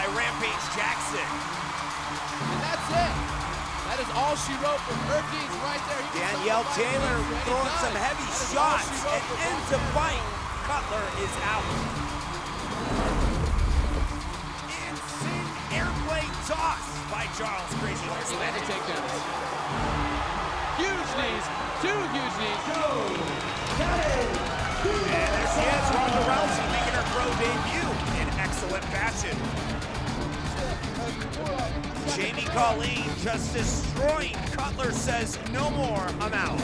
by Rampage Jackson. And that's it. That is all she wrote for Perkins right there. Danielle Taylor throwing some heavy shots and ends the fight. Cutler is out. Insane airplane toss by Charles Krazy. Landing takedowns. Huge knees, 2 huge knees. And there she is, Ronda Rousey making her pro debut in excellent fashion. Jamie Colleen just destroying. Cutler says, no more, I'm out.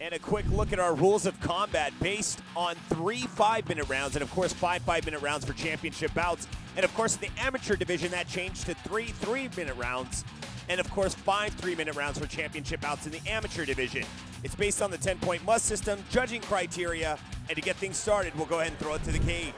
And a quick look at our rules of combat based on 3 5-minute rounds, and of course 5 5-minute rounds for championship bouts. And of course in the amateur division that changed to 3 3-minute rounds, and of course 5 3-minute rounds for championship bouts in the amateur division. It's based on the 10-point must system, judging criteria, and to get things started, we'll go ahead and throw it to the cage.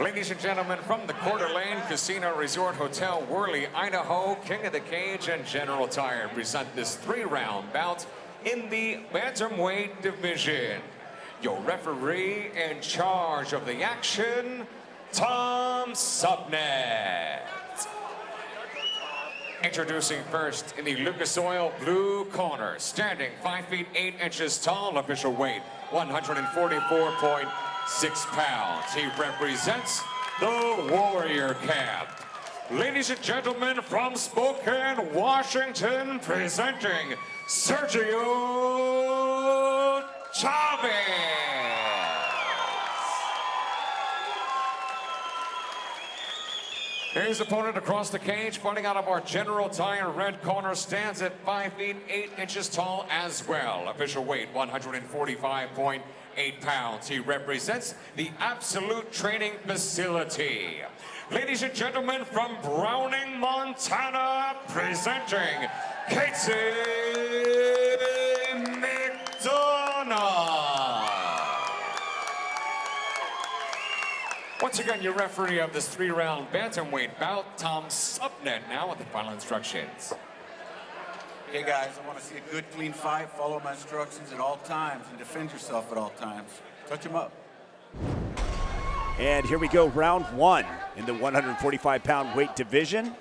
Ladies and gentlemen, from the Coeur d'Alene Casino Resort Hotel, Worley, Idaho, King of the Cage and General Tire present this 3-round bout in the bantamweight division. Your referee in charge of the action, Tom Subnet. Introducing first in the Lucas Oil blue corner, standing 5 feet 8 inches tall, official weight 144.6 pounds. He represents the Warrior Camp. Ladies and gentlemen, from Spokane, Washington, presenting Sergio Chavez. His opponent across the cage, fighting out of our General Tire red corner, stands at 5 feet 8 inches tall as well. Official weight 145.8 pounds. He represents the Absolute Training Facility. Ladies and gentlemen, from Browning, Montana, presenting KOTC McDonald. Once again, your referee of this 3-round bantamweight bout, Tom Subnet, now with the final instructions. Okay, guys, I want to see a good, clean fight. Follow my instructions at all times and defend yourself at all times. Touch him up. And here we go, round 1 in the 145-pound weight division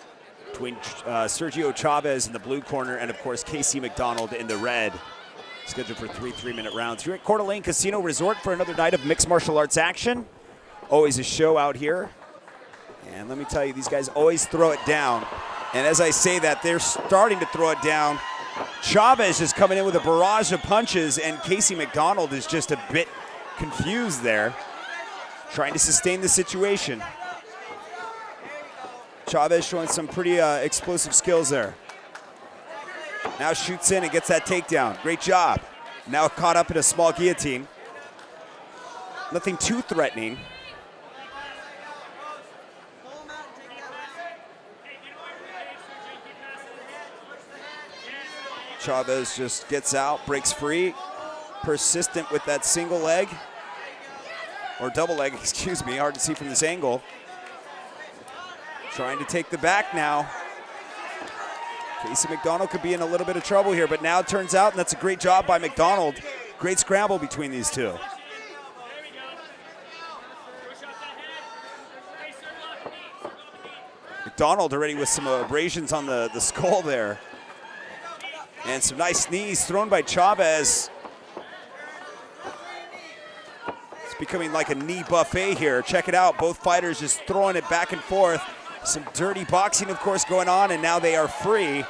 between Sergio Chavez in the blue corner and, of course, KC McDonald in the red. Scheduled for 3 3-minute rounds. Here at Coeur d'Alene Casino Resort for another night of mixed martial arts action. Always a show out here. And let me tell you, these guys always throw it down. And as I say that, they're starting to throw it down. Chavez is coming in with a barrage of punches, and Casey McDonald is just a bit confused there, trying to sustain the situation. Chavez showing some pretty explosive skills there. Now shoots in and gets that takedown. Great job. Now caught up in a small guillotine. Nothing too threatening. Chavez just gets out, breaks free, persistent with that single leg, or double leg, excuse me, hard to see from this angle. Trying to take the back now. Casey McDonald could be in a little bit of trouble here, but now it turns out, and that's a great job by McDonald. Great scramble between these two. McDonald already with some abrasions on the skull there. And some nice knees thrown by Chavez. It's becoming like a knee buffet here. Check it out, both fighters just throwing it back and forth. Some dirty boxing, of course, going on, and now they are free.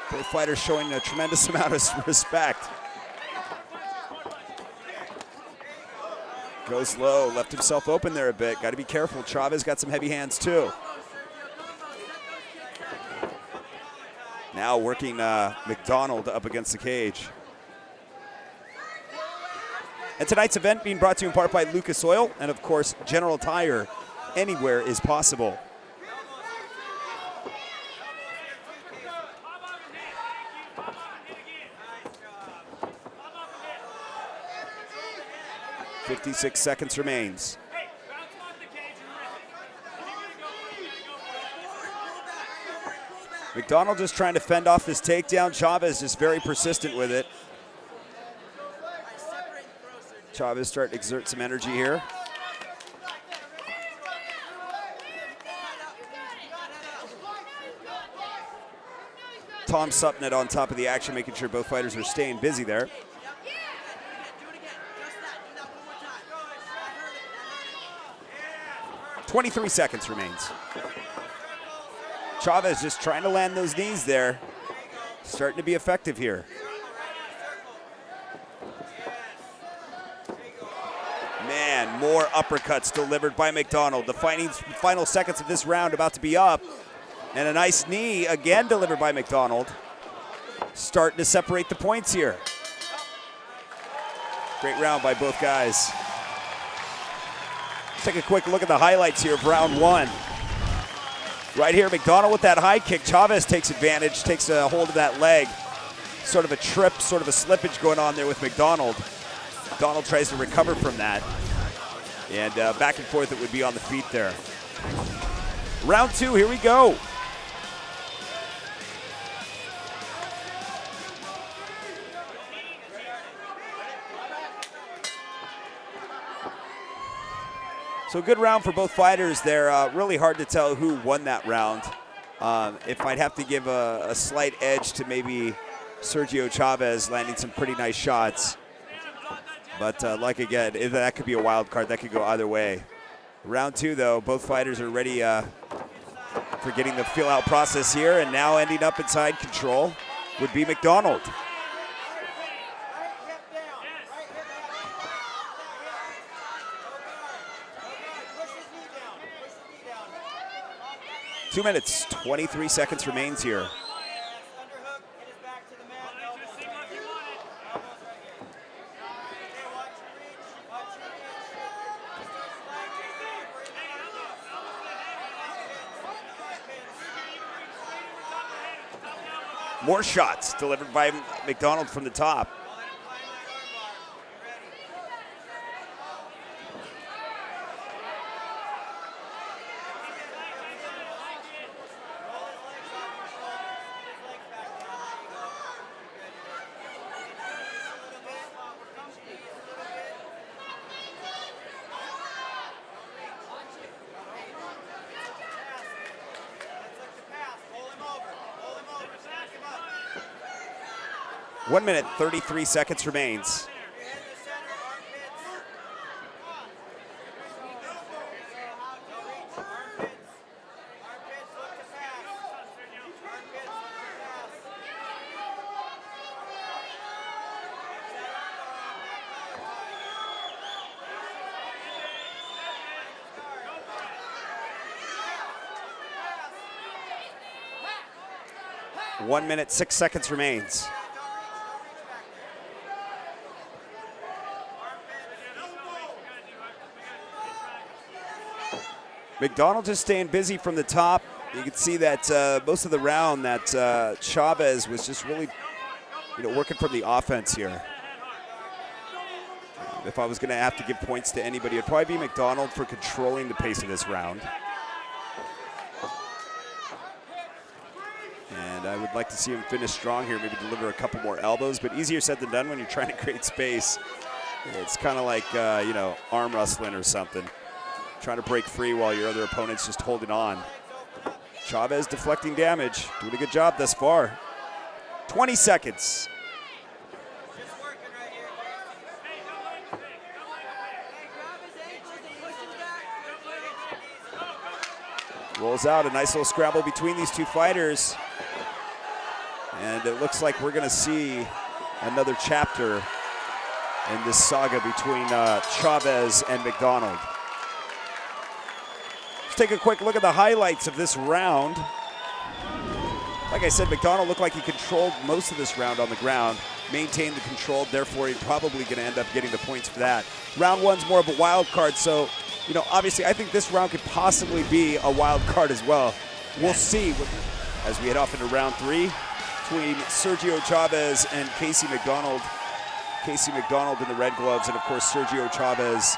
Both fighters showing a tremendous amount of respect. Goes low, left himself open there a bit. Got to be careful. Chavez got some heavy hands too. Now working McDonald up against the cage. And tonight's event being brought to you in part by Lucas Oil and, of course, General Tire. Anywhere is possible. 56 seconds remains. McDonald just trying to fend off this takedown. Chavez just very persistent with it. Chavez starting to exert some energy here. Tom Supnet on top of the action, making sure both fighters are staying busy there. .23 seconds remains. Chavez just trying to land those knees there. Starting to be effective here. Man, more uppercuts delivered by McDonald. The final seconds of this round about to be up. And a nice knee again delivered by McDonald. Starting to separate the points here. Great round by both guys. Let's take a quick look at the highlights here of round one. Right here, McDonald with that high kick. Chavez takes advantage, takes a hold of that leg. Sort of a trip, sort of a slippage going on there with McDonald. McDonald tries to recover from that. And back and forth it would be on the feet there. Round two, here we go. So good round for both fighters there. Really hard to tell who won that round. If I'd have to give a slight edge to maybe Sergio Chavez landing some pretty nice shots. But like again, that could be a wild card. That could go either way. Round two though, both fighters are ready for getting the feel out process here, and now ending up inside control would be McDonald. Two minutes, 23 seconds remains here. More shots delivered by McDonald from the top. One minute, 33 seconds remains. One minute, 6 seconds remains. McDonald just staying busy from the top. You can see that most of the round that Chavez was just really, working from the offense here. If I was going to have to give points to anybody, it'd probably be McDonald for controlling the pace of this round. And I would like to see him finish strong here, maybe deliver a couple more elbows, but easier said than done when you're trying to create space. It's kind of like, arm wrestling or something. Trying to break free while your other opponent's just holding on. Chavez deflecting damage, doing a good job thus far. 20 seconds. Rolls out a nice little scrabble between these two fighters. And it looks like we're gonna see another chapter in this saga between Chavez and McDonald. Take a quick look at the highlights of this round. Like I said, McDonald looked like he controlled most of this round on the ground, maintained the control, therefore he's probably going to end up getting the points for that. Round one's more of a wild card, so, obviously I think this round could possibly be a wild card as well. We'll see as we head off into round three between Sergio Chavez and Casey McDonald Casey McDonald in the red gloves, and of course Sergio Chavez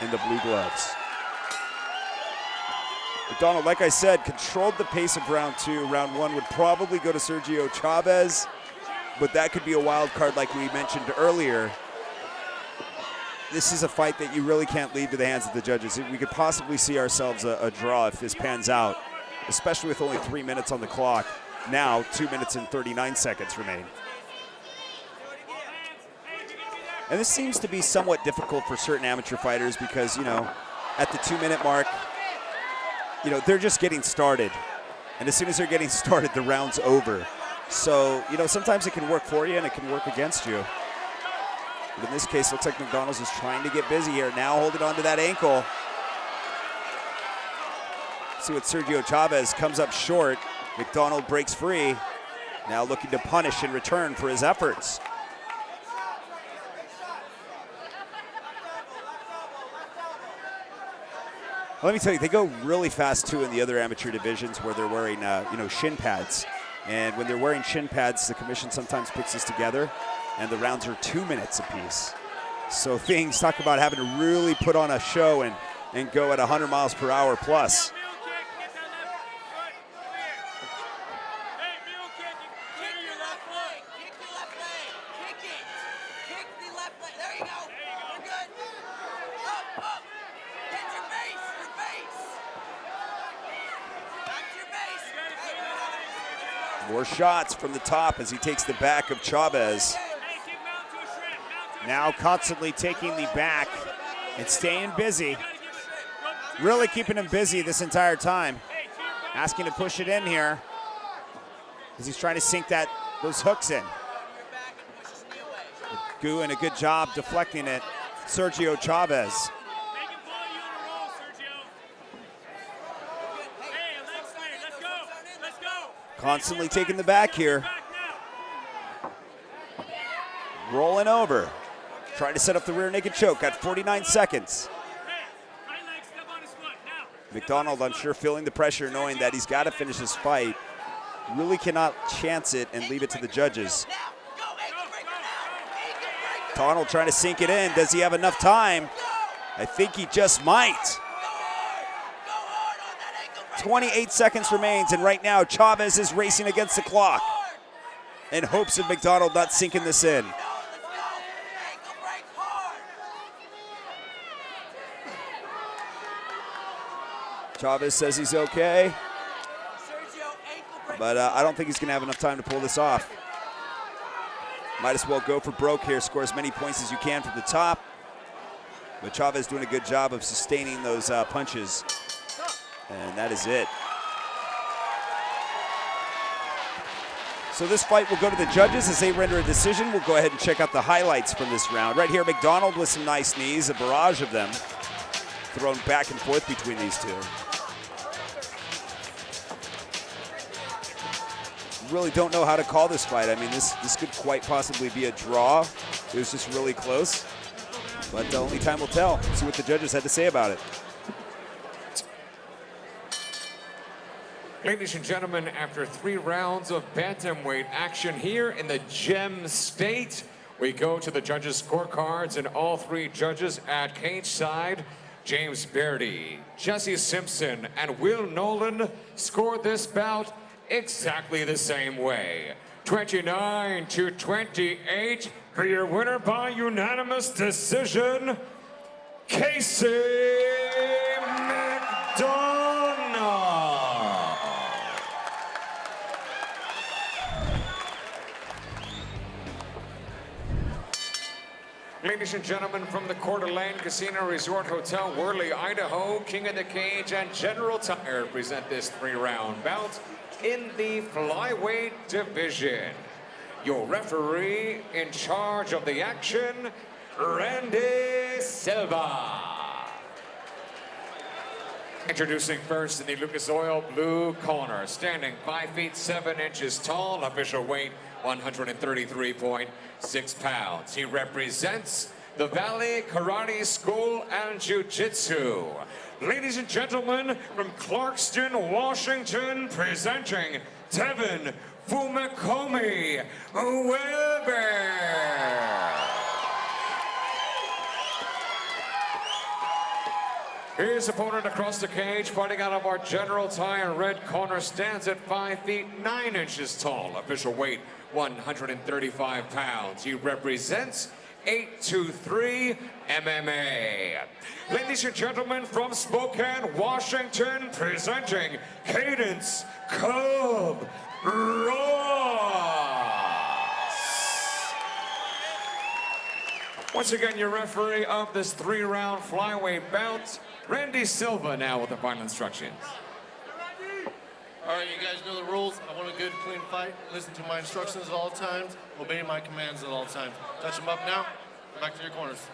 in the blue gloves. McDonald, like I said, controlled the pace of round 2. Round 1 would probably go to Sergio Chavez, but that could be a wild card like we mentioned earlier. This is a fight that you really can't leave to the hands of the judges. We could possibly see ourselves a draw if this pans out, especially with only 3 minutes on the clock. Now, 2 minutes and 39 seconds remain. And this seems to be somewhat difficult for certain amateur fighters because, you know, at the 2-minute mark, you know, they're just getting started. And as soon as they're getting started, the round's over. So, you know, sometimes it can work for you and it can work against you. But in this case, it looks like McDonald's is trying to get busy here. Now holding on to that ankle. See what Sergio Chavez comes up short. McDonald breaks free. Now looking to punish in return for his efforts. Let me tell you, they go really fast too in the other amateur divisions where they're wearing, you know, shin pads. And when they're wearing shin pads, the commission sometimes puts this together, and the rounds are 2 minutes apiece. So things, talk about having to really put on a show and go at 100 miles per hour plus. More shots from the top as he takes the back of Chavez. Now constantly taking the back and staying busy. Really keeping him busy this entire time. Asking to push it in here as he's trying to sink those hooks in. Doing a good job deflecting it, Sergio Chavez. Constantly taking the back here. Rolling over. Trying to set up the rear naked choke. Got 49 seconds. McDonald, I'm sure, feeling the pressure, knowing that he's got to finish his fight. Really cannot chance it and leave it to the judges. McDonald trying to sink it in. Does he have enough time? I think he just might. 28 seconds remains, and right now Chavez is racing against the clock in hopes of McDonald not sinking this in. Chavez says he's okay, but I don't think he's going to have enough time to pull this off. Might as well go for broke here, score as many points as you can from the top. But Chavez doing a good job of sustaining those punches. And that is it. So this fight will go to the judges as they render a decision. We'll go ahead and check out the highlights from this round. Right here, McDonald with some nice knees, a barrage of them thrown back and forth between these two. Really don't know how to call this fight. I mean, this could quite possibly be a draw. It was just really close. But only time will tell. See what the judges had to say about it. Ladies and gentlemen, after 3 rounds of bantamweight action here in the Gem State, we go to the judges' scorecards, and all 3 judges at cage side, James Beardy, Jesse Simpson, and Will Nolan, scored this bout exactly the same way. 29-28 for your winner by unanimous decision, Casey McDonald. Ladies and gentlemen, from the Coeur d'Alene Casino Resort Hotel, Worley, Idaho, King of the Cage and General Tire present this 3-round bout in the flyweight division. Your referee in charge of the action, Randy Silva. Introducing first in the Lucas Oil blue corner, standing 5 feet 7 inches tall, official weight 133.6 pounds. He represents the Valley Karate School and Jiu-Jitsu. Ladies and gentlemen, from Clarkston, Washington, presenting Devin Fumakomi Weber. His opponent across the cage, fighting out of our general tie in red corner, stands at 5 feet 9 inches tall. Official weight, 135 pounds. He represents 823 MMA. Ladies and gentlemen, from Spokane, Washington, presenting Cadence Cub Ross. Once again, your referee of this 3-round flyweight bout, Randy Silva, now with the final instructions. All right, you guys know the rules. I want a good, clean fight. Listen to my instructions at all times. Obey my commands at all times. Touch them up now. Back to your corners.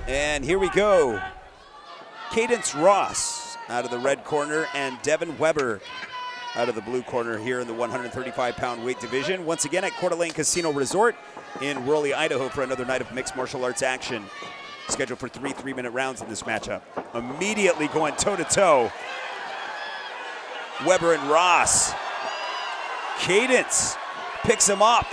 And here we go. Cadence Ross out of the red corner and Devin Weber out of the blue corner here in the 135-pound weight division. Once again at Coeur d'Alene Casino Resort in Worley, Idaho for another night of mixed martial arts action. Scheduled for 3 3-minute rounds in this matchup. Immediately going toe-to-toe. Weber and Ross. Cadence picks him up.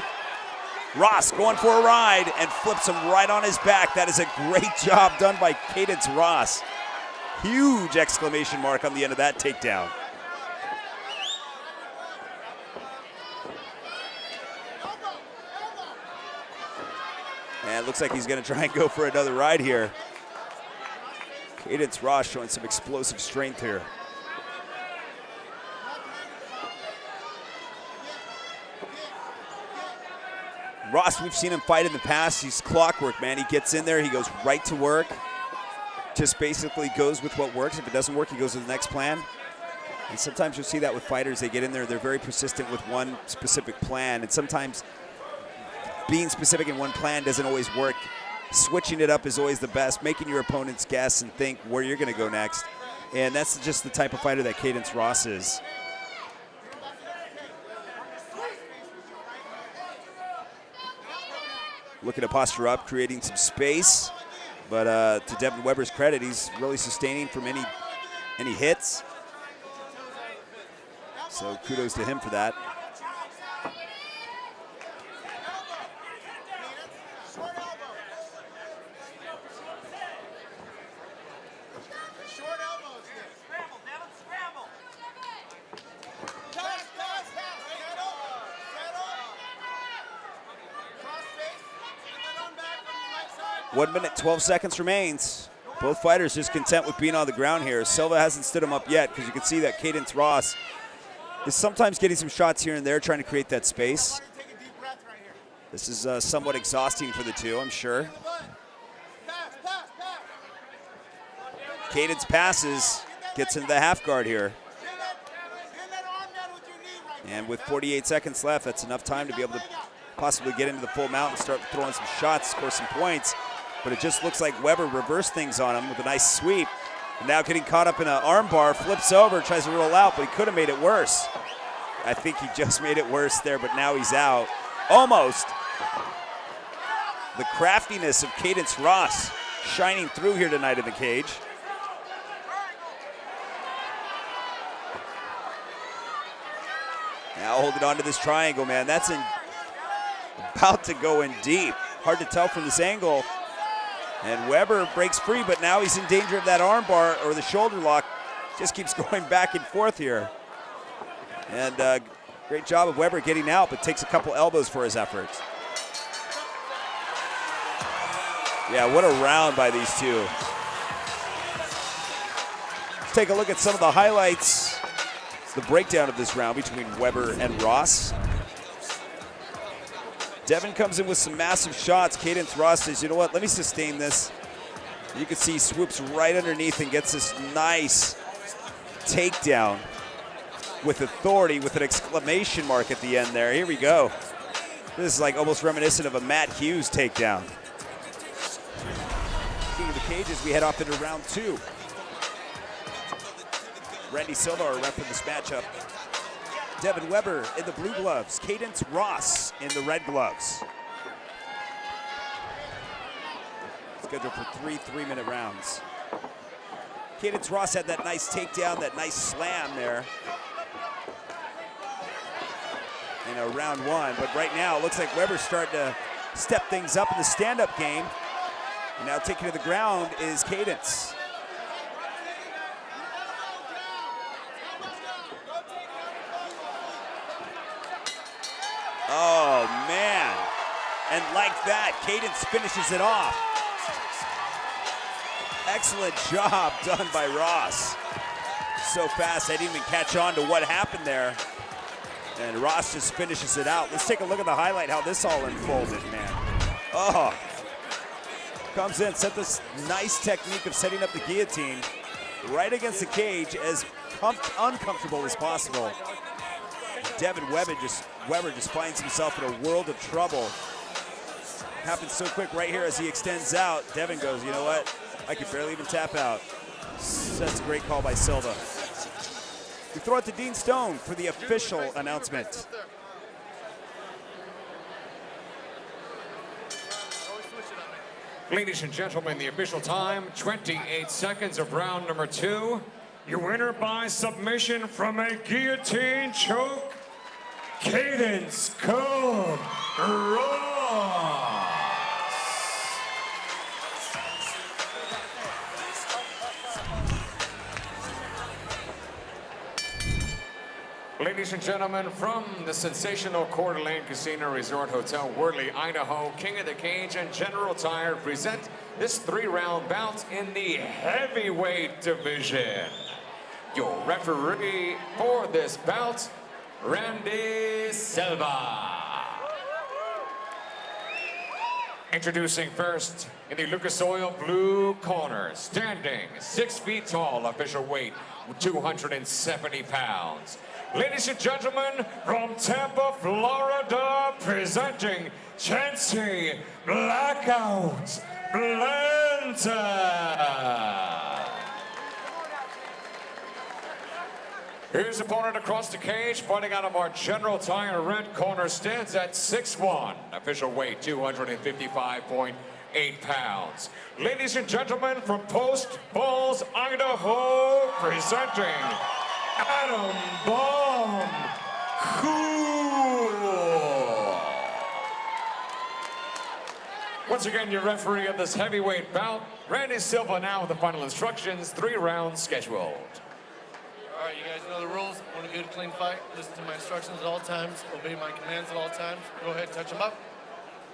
Ross going for a ride and flips him right on his back. That is a great job done by Cadence Ross. Huge exclamation mark on the end of that takedown. And it looks like he's going to try and go for another ride here. Cadence Ross showing some explosive strength here. Ross, we've seen him fight in the past. He's clockwork, man. He gets in there, he goes right to work. Just basically goes with what works. If it doesn't work, he goes to the next plan. And sometimes you'll see that with fighters. They get in there, they're very persistent with one specific plan. And sometimes being specific in one plan doesn't always work. Switching it up is always the best, making your opponents guess and think where you're going to go next. And that's just the type of fighter that Cadence Ross is. Looking to posture up, creating some space. But to Devin Weber's credit, he's really sustaining from any hits. So kudos to him for that. One minute, 12 seconds remains. Both fighters just content with being on the ground here. Silva hasn't stood him up yet because you can see that Cadence Ross is sometimes getting some shots here and there, trying to create that space. This is somewhat exhausting for the two, I'm sure. Cadence passes, gets into the half guard here. And with 48 seconds left, that's enough time to be able to possibly get into the full mount and start throwing some shots, score some points. But it just looks like Weber reversed things on him with a nice sweep. And now getting caught up in an arm bar, flips over, tries to roll out, but he could have made it worse. I think he just made it worse there, but now he's out. Almost. The craftiness of Cadence Ross shining through here tonight in the cage. Now holding on to this triangle, man. That's about to go in deep. Hard to tell from this angle. And Weber breaks free, but now he's in danger of that arm bar or the shoulder lock. Just keeps going back and forth here. And great job of Weber getting out, but takes a couple elbows for his efforts. Yeah, what a round by these two. Let's take a look at some of the highlights. It's the breakdown of this round between Weber and Ross. Devin comes in with some massive shots. Cadence Ross says, you know what, let me sustain this. You can see he swoops right underneath and gets this nice takedown with authority, with an exclamation mark at the end there. Here we go. This is like almost reminiscent of a Matt Hughes takedown. King of the cage as we head off into round two. Randy Silva, our ref for this matchup. Devin Weber in the blue gloves. Cadence Ross in the red gloves. Scheduled for 3 3-minute rounds. Cadence Ross had that nice takedown, that nice slam there in round one. But right now, it looks like Weber's starting to step things up in the stand-up game. And now taking to the ground is Cadence. Oh, man. And like that, Cadence finishes it off. Excellent job done by Ross. So fast, I didn't even catch on to what happened there. And Ross just finishes it out. Let's take a look at the highlight, how this all unfolded, man. Oh. Comes in, set this nice technique of setting up the guillotine right against the cage, as uncomfortable as possible. Devin Weber just finds himself in a world of trouble. Happens so quick right here as he extends out. Devin goes, you know what? I could barely even tap out. That's a great call by Silva. We throw it to Dean Stone for the official announcement. Ladies and gentlemen, the official time, 28 seconds of round number 2. Your winner by submission from a guillotine choke, Cadence Code Ross. Ladies and gentlemen, from the sensational Coeur d'Alene Casino Resort Hotel, Worley, Idaho, King of the Cage and General Tire present this 3-round bout in the heavyweight division. Your referee for this bout, Randy Silva. Introducing first in the Lucas Oil blue corner, standing 6 feet tall, official weight 270 pounds. Ladies and gentlemen, from Tampa, Florida, presenting Chancey Blackout Blanton. His opponent across the cage, fighting out of our General Tire red corner, stands at 6'1", official weight 255.8 pounds. Ladies and gentlemen, from Post Falls, Idaho, presenting Adam Bomb Cool. Once again, your referee of this heavyweight bout, Randy Silva, now with the final instructions, 3 rounds scheduled. All right, you guys know the rules. Want a good, clean fight? Listen to my instructions at all times. Obey my commands at all times. Go ahead, touch them up.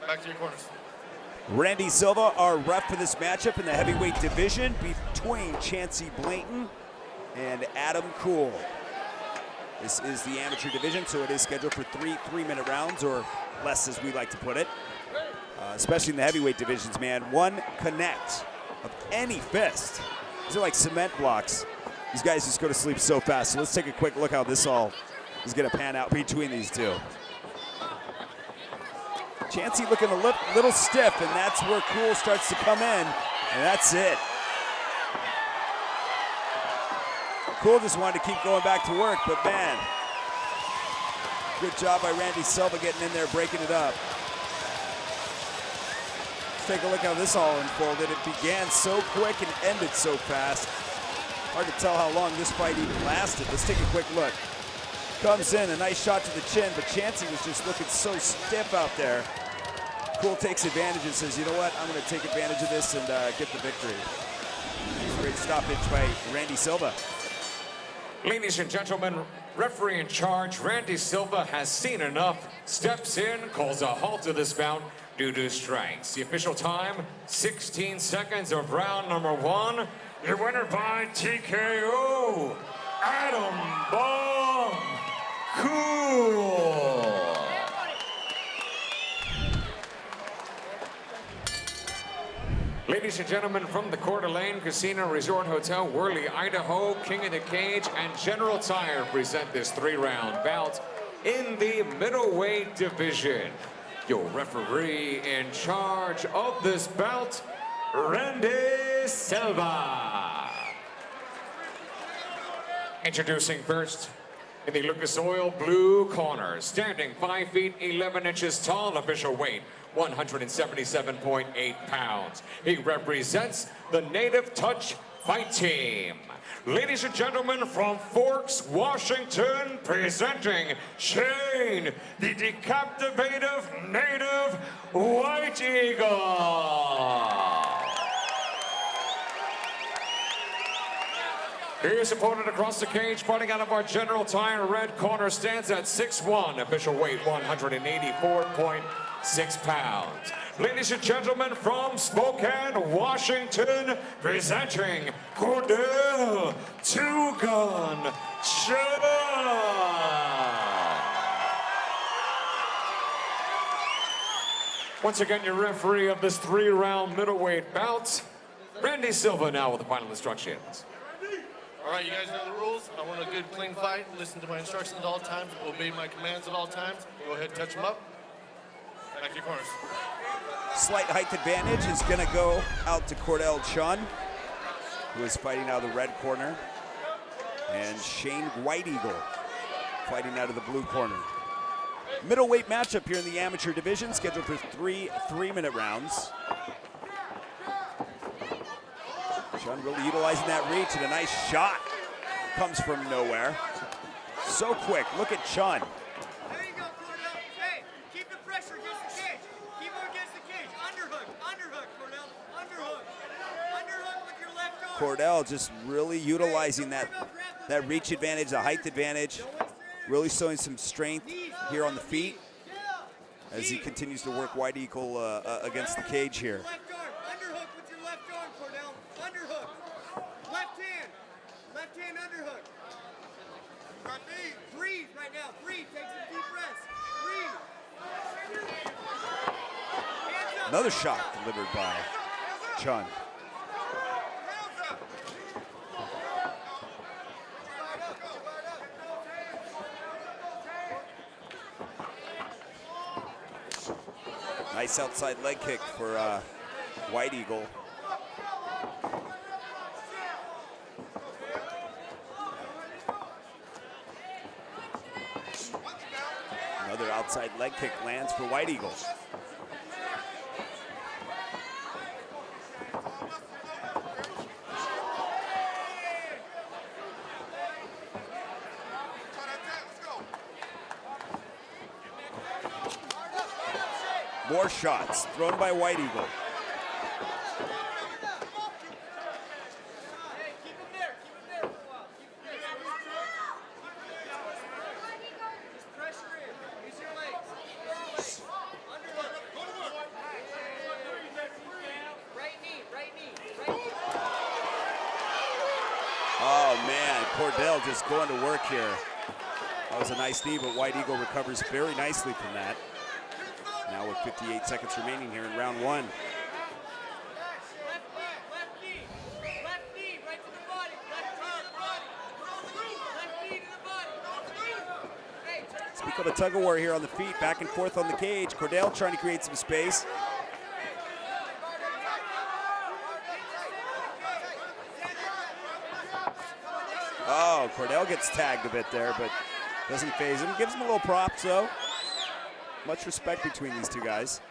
Back to your corners. Randy Silva, our ref for this matchup in the heavyweight division between Chancey Blanton and Adam Cool. This is the amateur division, so it is scheduled for 3 3-minute rounds, or less as we like to put it. Especially in the heavyweight divisions, man. One connect of any fist. These are like cement blocks. These guys just go to sleep so fast. So let's take a quick look how this all is gonna pan out between these two. Chancey looking a little stiff, and that's where Cool starts to come in, and that's it. Cool just wanted to keep going back to work, but man, good job by Randy Silva getting in there, breaking it up. Let's take a look how this all unfolded. It began so quick and ended so fast. Hard to tell how long this fight even lasted. Let's take a quick look. Comes in, a nice shot to the chin, but Chancey was just looking so stiff out there. Cool takes advantage and says, you know what, I'm gonna take advantage of this and get the victory. Great stoppage by Randy Silva. Ladies and gentlemen, referee in charge, Randy Silva, has seen enough, steps in, calls a halt to this bout due to strikes. The official time, 16 seconds of round number 1. Your winner by TKO, Adam Bomb Cool. Ladies and gentlemen, from the Coeur d'Alene Casino Resort Hotel, Worley, Idaho, King of the Cage and General Tire present this 3-round bout in the middleweight division. Your referee in charge of this bout, Randy Silva. Introducing first in the Lucas Oil blue corner, standing 5 feet 11 inches tall, official weight 177.8 pounds. He represents the Native Touch Fight Team. Ladies and gentlemen, from Forks, Washington, presenting Shane, the decapitative Native White Eagle. His opponent across the cage, fighting out of our general tire red corner, stands at 6'1", official weight 184.6 pounds. Ladies and gentlemen, from Spokane, Washington, presenting Cordell Two-Gun Chun. Once again, your referee of this 3-round middleweight bout, Randy Silva, now with the final instructions. All right, you guys know the rules. I want a good, clean fight. Listen to my instructions at all times. Obey my commands at all times. Go ahead, touch them up. Back to your corners. Slight height advantage is going to go out to Cordell Chun, who is fighting out of the red corner, and Shane White Eagle fighting out of the blue corner. Middleweight matchup here in the amateur division, scheduled for 3 3-minute rounds. Chun really utilizing that reach, and a nice shot comes from nowhere. So quick, look at Chun. There you go, Cordell. Hey, keep the pressure against the cage. Keep him against the cage. Underhook, Cordell. Underhook. Underhook with your left arm. Cordell just really utilizing that reach advantage, the height advantage, really showing some strength here on the feet as he continues to work White Eagle against the cage here. Left arm. Underhook with your left arm, Cordell. Underhook. Left hand underhook. Breathe right now. Breathe. Take some deep breaths. Breathe. Hands up. Another shot delivered by Chun. Nice outside leg kick for White Eagle. Another outside leg kick lands for White Eagle. More shots thrown by White Eagle. Hey, keep him there. Keep him there for a while. Keep him there. Just pressure in. Use your legs. Underhook. Right knee. Oh man, Cordell just going to work here. That was a nice knee, but White Eagle recovers very nicely from that. Now with 58 seconds remaining here in round 1. Left knee. Left knee. Right to the body. Left knee to the body. Hey, turn. It's become a tug of war here on the feet, back and forth on the cage. Cordell trying to create some space. Oh, Cordell gets tagged a bit there, but doesn't faze him. Gives him a little prop, so much respect between these two guys.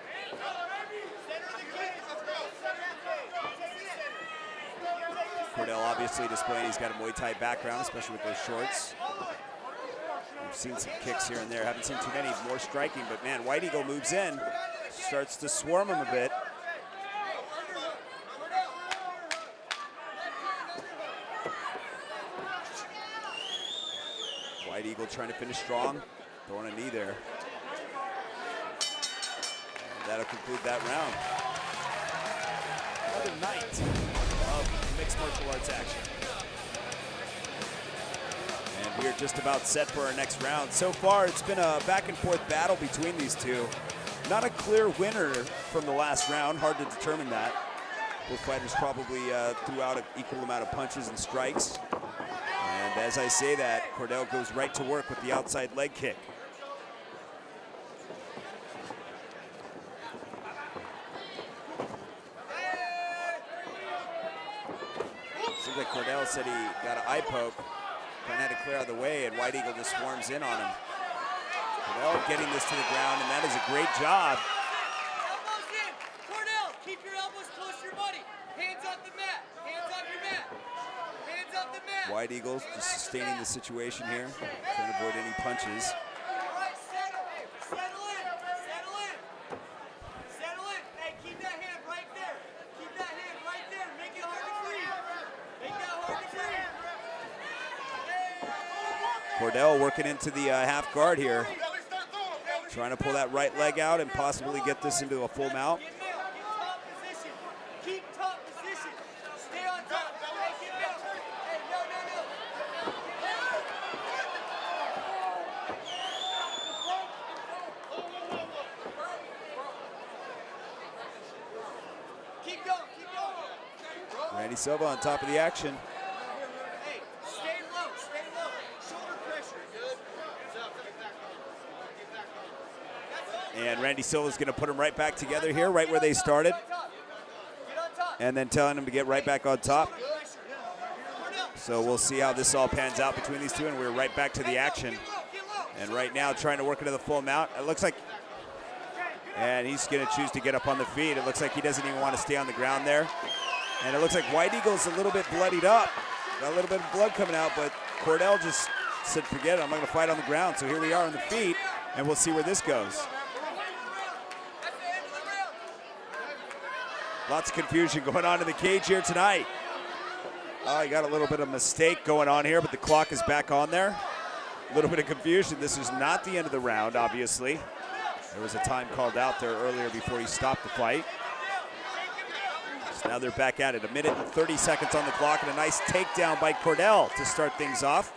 Cordell obviously displaying he's got a Muay Thai background, especially with those shorts. We've seen some kicks here and there. Haven't seen too many more striking, but man, White Eagle moves in, starts to swarm him a bit. White Eagle trying to finish strong, throwing a knee there. And that'll conclude that round. Another night of mixed martial arts action. And we're just about set for our next round. So far, it's been a back and forth battle between these two. Not a clear winner from the last round, hard to determine that. Both fighters probably threw out an equal amount of punches and strikes. And as I say that, Cordell goes right to work with the outside leg kick. Seems like Cordell said he got an eye poke, kind of had to clear out of the way, and White Eagle just swarms in on him. Cordell getting this to the ground, and that is a great job. Elbows in. Cordell, keep your elbows close to your body. Hands off the mat. Hands off your mat. Hands off the mat. White Eagle just sustaining the situation here, trying to avoid any punches. All right, settle in. Settle in. Settle in. Settle in. Hey, keep that hand right there. Keep that hand right there. Make it hard to breathe. Make that hard to breathe. Cordell working into the half guard here. Trying to pull that right leg out and possibly get this into a full mount. Get top position. Keep top position. Stay on top. Hey, get down. Hey, no. Keep going. Randy Silva on top of the action. Hey, stay low. Shoulder pressure. And Randy Silva's going to put them right back together here, right where they started. Get on top. And then telling him to get right back on top. So we'll see how this all pans out between these two, and we're right back to the action. And right now trying to work into the full mount. It looks like, and he's going to choose to get up on the feet. It looks like he doesn't even want to stay on the ground there. And it looks like White Eagle's a little bit bloodied up. Got a little bit of blood coming out, but Cordell just said, forget it, I'm not going to fight on the ground. So here we are on the feet, and we'll see where this goes. Lots of confusion going on in the cage here tonight. Oh, you got a little bit of mistake going on here, but the clock is back on there. A little bit of confusion. This is not the end of the round, obviously. There was a time called out there earlier before he stopped the fight. So now they're back at it. 1 minute and 30 seconds on the clock, and a nice takedown by Cordell to start things off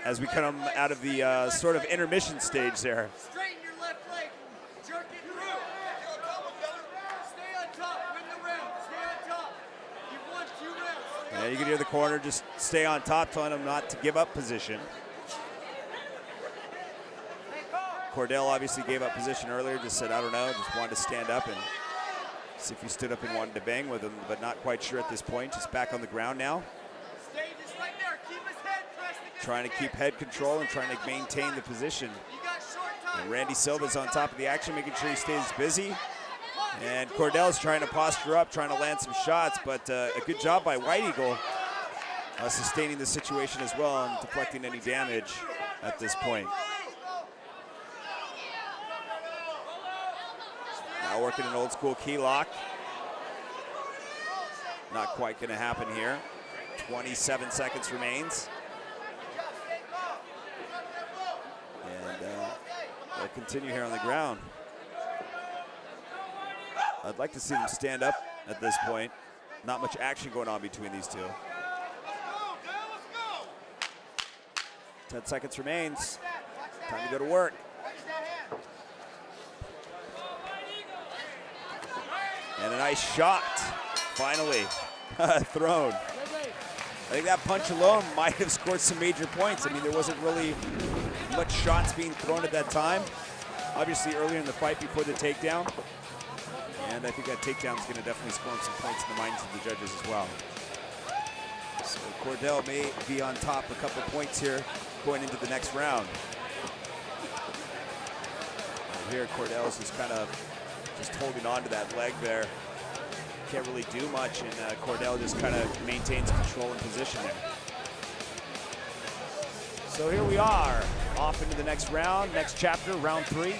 as we come out of the sort of intermission stage there. Straighten your left leg. Jerk it through. Stay on top. Win the round. Stay on top. You've won 2 rounds. And you can hear the corner just stay on top, telling him not to give up position. Cordell obviously gave up position earlier, just said, I don't know, just wanted to stand up and see if he stood up and wanted to bang with him, but not quite sure at this point. Just back on the ground now. Stay just right there. Keep his head pressed against Trying to keep head control and trying to maintain the position. You got short time. And Randy Silva's on top of the action, making sure he stays busy. And Cordell's trying to posture up, trying to land some shots, but a good job by White Eagle sustaining the situation as well and deflecting any damage at this point. Now working an old school key lock. Not quite going to happen here. 27 seconds remains. And they'll continue here on the ground. I'd like to see them stand up at this point. Not much action going on between these two. 10 seconds remains. Time to go to work. And a nice shot, finally, thrown. I think that punch alone might have scored some major points. I mean, there wasn't really much shots being thrown at that time. Obviously, earlier in the fight before the takedown. And I think that takedown is going to definitely score some points in the minds of the judges as well. So Cordell may be on top a couple points here going into the next round. And here, Cordell's just kind of just holding on to that leg there. Can't really do much, and Cordell just kind of maintains control and position there. So here we are, off into the next round, next chapter, round 3.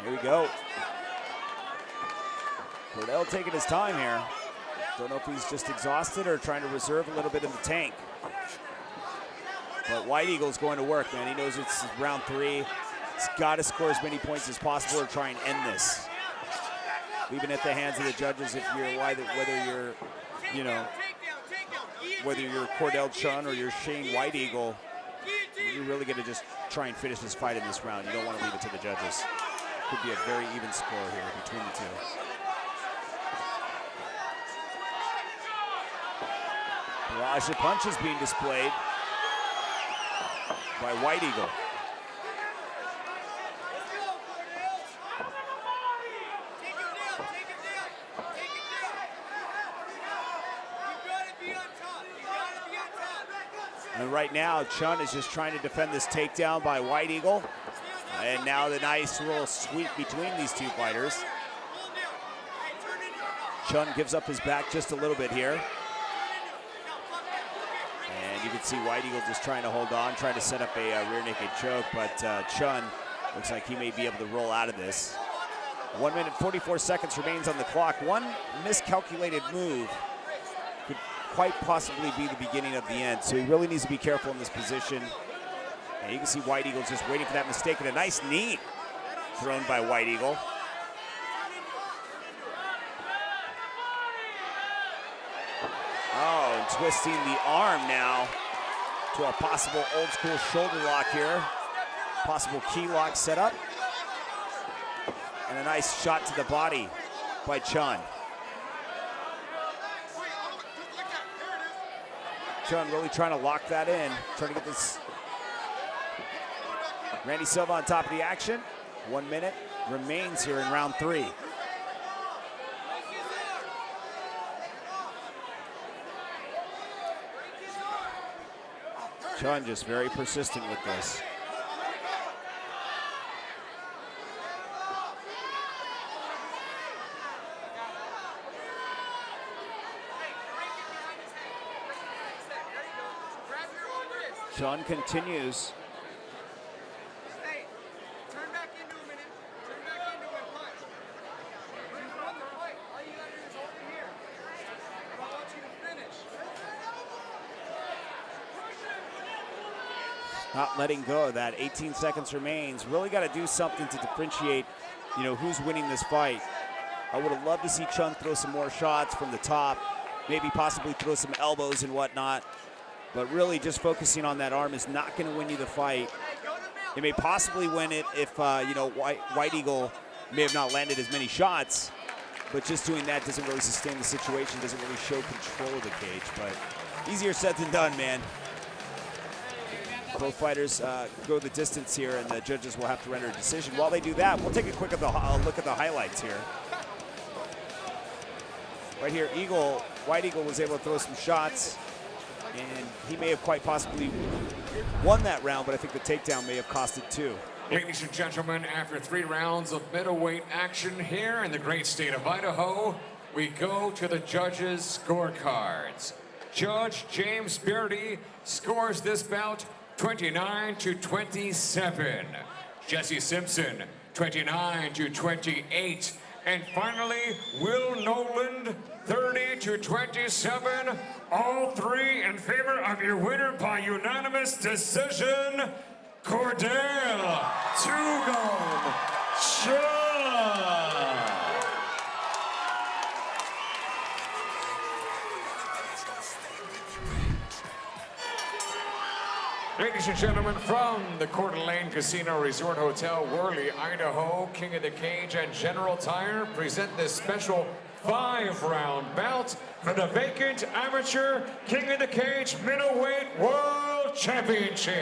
Here we go. Cordell taking his time here. Don't know if he's just exhausted or trying to reserve a little bit in the tank. But White Eagle's going to work, man. He knows it's round 3. He's got to score as many points as possible to try and end this. Leaving it at the hands of the judges if you're whether you're, you know, whether you're Cordell Chun or you're Shane White Eagle, you're really going to just try and finish this fight in this round. You don't want to leave it to the judges. Could be a very even score here between the two. Barrage of punches being displayed by White Eagle. And right now, Chun is just trying to defend this takedown by White Eagle. And now the nice little sweep between these two fighters. Chun gives up his back just a little bit here. And you can see White Eagle just trying to hold on, trying to set up a rear naked choke. But Chun looks like he may be able to roll out of this. 1 minute, 44 seconds remains on the clock. One miscalculated move could quite possibly be the beginning of the end. So he really needs to be careful in this position. And you can see White Eagle's just waiting for that mistake, and a nice knee thrown by White Eagle. Oh, and twisting the arm now to a possible old school shoulder lock here. Possible key lock set up. And a nice shot to the body by Chun. Chun really trying to lock that in, trying to get this. Randy Silva on top of the action. 1 minute remains here in round 3. Chun just very persistent with this. Chun continues. Hey, turn back into a minute. Turn back into a punch. You won the fight. All you gotta do is hold it here. I want you to finish. Not letting go of that. 18 seconds remains. Really got to do something to differentiate, you know, who's winning this fight. I would have loved to see Chun throw some more shots from the top, maybe possibly throw some elbows and whatnot. But really just focusing on that arm is not going to win you the fight. It may possibly win it if, you know, White Eagle may have not landed as many shots, but just doing that doesn't really sustain the situation, doesn't really show control of the cage. But easier said than done, man. Both fighters go the distance here, and the judges will have to render a decision. While they do that, we'll take a quick look at the highlights here. Right here, White Eagle was able to throw some shots, and he may have quite possibly won that round, but I think the takedown may have costed 2. Ladies and gentlemen, after 3 rounds of middleweight action here in the great state of Idaho, we go to the judges' scorecards. Judge James Beardy scores this bout 29-27. Jesse Simpson, 29-28. And finally, Will Noland, 30-27. All 3 in favor of your winner by unanimous decision, Cordell Tugum Chun. Ladies and gentlemen, from the Coeur d'Alene Casino Resort Hotel, Worley, Idaho, King of the Cage and General Tire present this special 5-round bout for the vacant amateur King of the Cage Middleweight World Championship.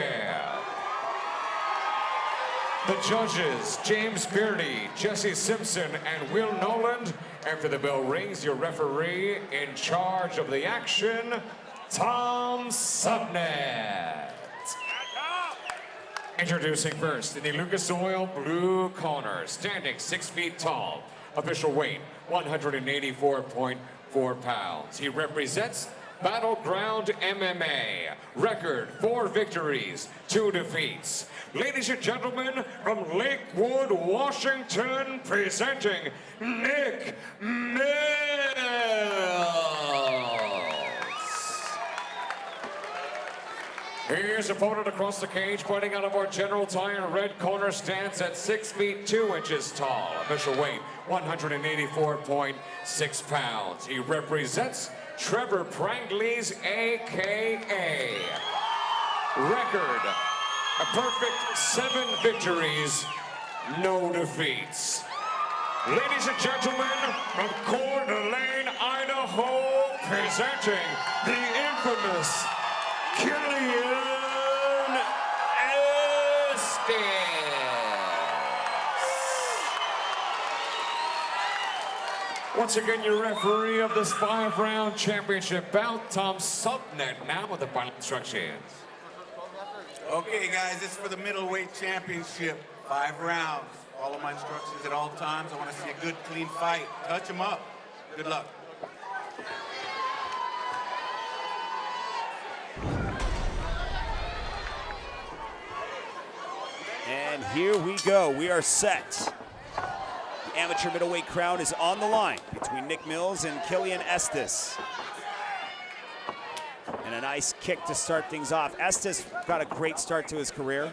The judges, James Beardy, Jesse Simpson, and Will Noland. After the bell rings, your referee in charge of the action, Tom Subnet. Introducing first in the Lucas Oil blue corner, standing 6 feet tall, official weight 184.4 pounds. He represents Battleground MMA, record 4 victories, 2 defeats. Ladies and gentlemen, from Lakewood, Washington, presenting Nick Mills. Here's opponent across the cage, fighting out of our General Tire red corner, stands at 6 feet 2 inches tall. Official weight 184.6 pounds. He represents Trevor Prangley's AKA. Record, a perfect 7 victories, no defeats. Ladies and gentlemen, from Coeur d'Alene, Idaho, presenting the infamous Killian Estes. Once again, your referee of this 5-round championship bout, Tom Subnet, now with the final instructions. Okay, guys, it's for the middleweight championship. 5 rounds. Follow my instructions at all times. I want to see a good, clean fight. Touch them up. Good luck. And here we go. We are set. The amateur middleweight crown is on the line between Nick Mills and Killian Estes. And a nice kick to start things off. Estes got a great start to his career.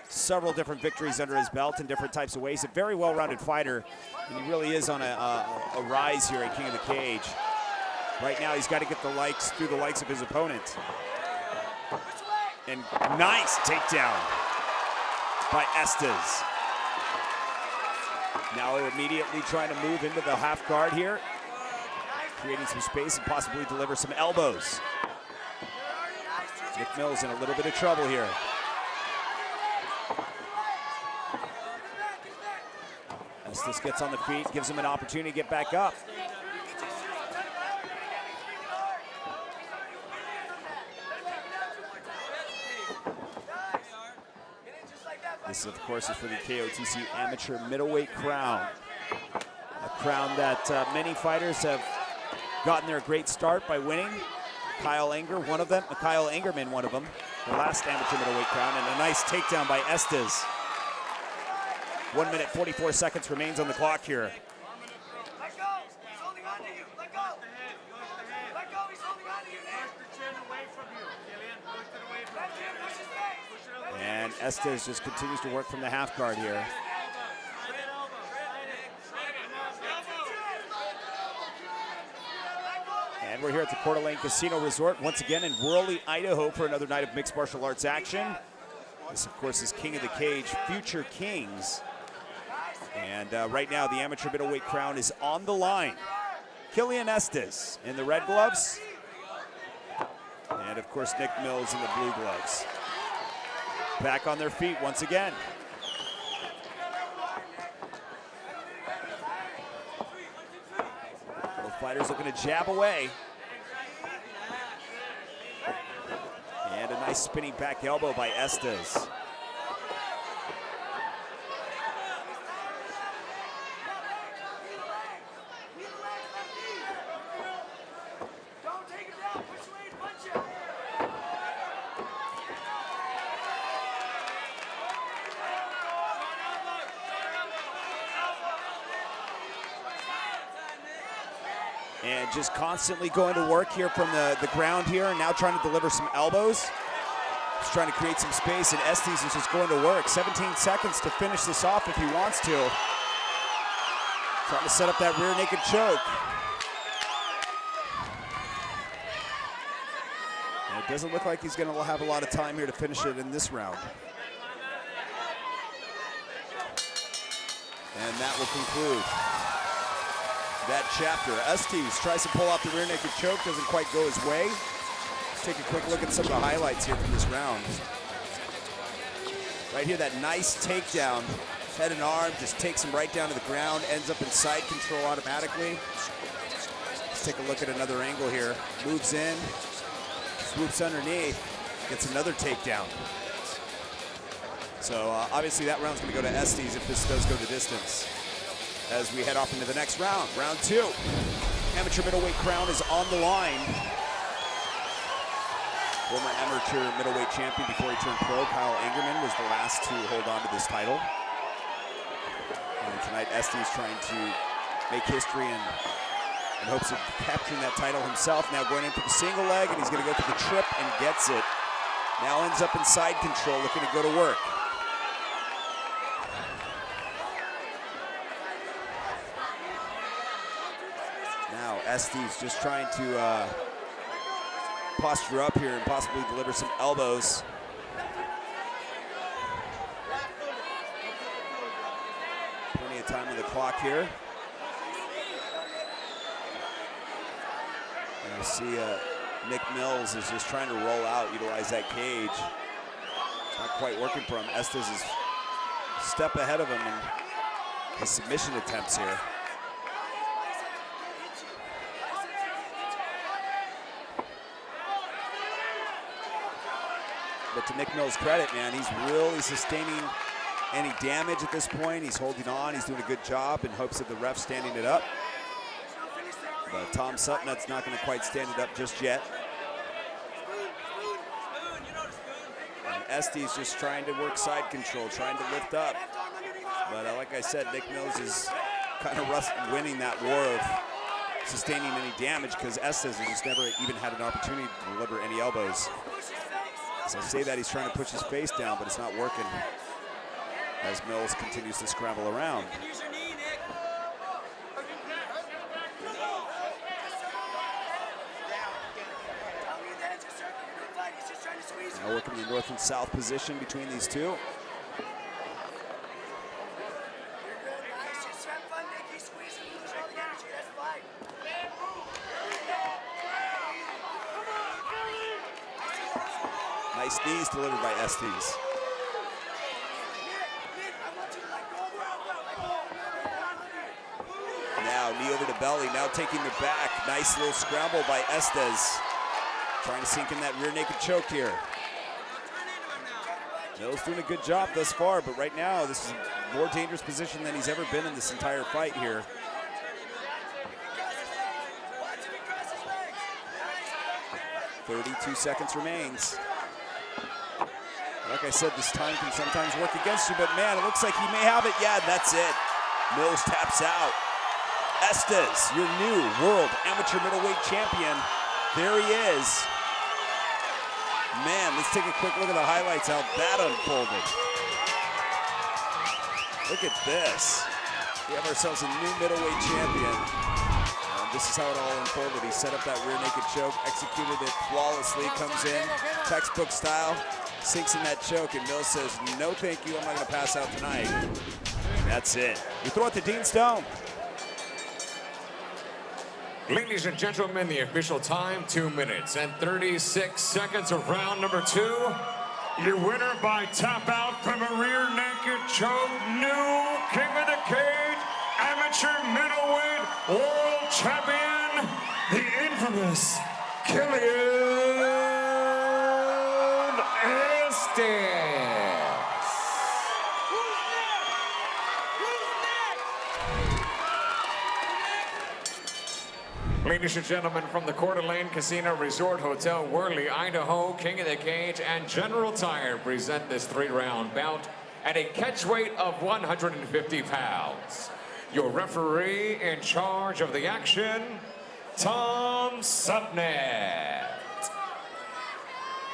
Several different victories under his belt in different types of ways. A very well-rounded fighter, and he really is on a rise here at King of the Cage. Right now, he's got to get the likes through the likes of his opponent. And nice takedown by Estes. Now immediately trying to move into the half guard here, creating some space and possibly deliver some elbows. Nick Mills in a little bit of trouble here. Estes gets on the feet, gives him an opportunity to get back up. This, of course, is for the KOTC Amateur Middleweight crown. A crown that many fighters have gotten their great start by winning. Kyle Angerman, one of them, the last amateur middleweight crown, and a nice takedown by Estes. 1 minute, 44 seconds remains on the clock here. Let go. He's holding on to you. Let go. Let go. He's holding on to you, man. Push the chin away from you. Killian, push it away from you. Push his face. And Estes just continues to work from the half guard here. And we're here at the Coeur d'Alene Casino Resort, once again in Worley, Idaho, for another night of mixed martial arts action. This, of course, is King of the Cage, Future Kings. And right now, the amateur middleweight crown is on the line. Killian Estes in the red gloves. And, of course, Nick Mills in the blue gloves. Back on their feet once again. Both fighters looking to jab away. And a nice spinning back elbow by Estes. Don't take him down. Push away and punch him. And just constantly going to work here from the ground here, and now trying to deliver some elbows. Just trying to create some space, and Estes is just going to work. 17 seconds to finish this off if he wants to. Trying to set up that rear naked choke. And it doesn't look like he's going to have a lot of time here to finish it in this round. And that will conclude that chapter. Estes tries to pull off the rear naked choke, doesn't quite go his way. Let's take a quick look at some of the highlights here from this round. Right here, that nice takedown, head and arm, just takes him right down to the ground, ends up in side control automatically. Let's take a look at another angle here. Moves in, swoops underneath, gets another takedown. So obviously that round's gonna go to Estes if this does go the distance. As we head off into the next round, round two. Amateur middleweight crown is on the line. Former amateur middleweight champion before he turned pro, Kyle Angerman, was the last to hold on to this title. And tonight, Estes trying to make history in hopes of capturing that title himself. Now going in for the single leg, and he's gonna go for the trip and gets it. Now ends up in side control, looking to go to work. Now Estes just trying to posture up here and possibly deliver some elbows. Plenty of time on the clock here. And you see Nick Mills is just trying to roll out, utilize that cage. It's not quite working for him. Estes is a step ahead of him in his submission attempts here. But to Nick Mills' credit, man, he's really sustaining any damage at this point. He's holding on, he's doing a good job in hopes of the ref standing it up. But Tom Sutnut's not gonna quite stand it up just yet. And Estes just trying to work side control, trying to lift up. But like I said, Nick Mills is kind of winning that war of sustaining any damage because Estes has just never even had an opportunity to deliver any elbows. So I say that he's trying to push his face down, but it's not working as Mills continues to scramble around. Now working the north and south position between these two. Nice knees delivered by Estes. Now knee over to belly, now taking the back. Nice little scramble by Estes. Trying to sink in that rear naked choke here. Mills doing a good job thus far, but right now this is a more dangerous position than he's ever been in this entire fight here. 32 seconds remains. Like I said, this time can sometimes work against you, but man, it looks like he may have it. Yeah, that's it. Mills taps out. Estes, your new world amateur middleweight champion. There he is. Man, let's take a quick look at the highlights, how that unfolded. Look at this. We have ourselves a new middleweight champion. This is how it all unfolded. He set up that rear naked choke, executed it flawlessly, comes in, textbook style, sinks in that choke, and Mills says, no thank you, I'm not gonna pass out tonight. That's it. We throw it to Dean Stone. Ladies and gentlemen, the official time, 2 minutes and 36 seconds of round number 2. Your winner by tap out from a rear naked choke, new king of the cage, amateur middleweight world champion, the infamous Killian Estes. Ladies and gentlemen, from the Coeur d'Alene Casino Resort Hotel, Worley, Idaho, King of the Cage and General Tire present this 3-round bout at a catch weight of 150 pounds. Your referee in charge of the action, Tom Supnet.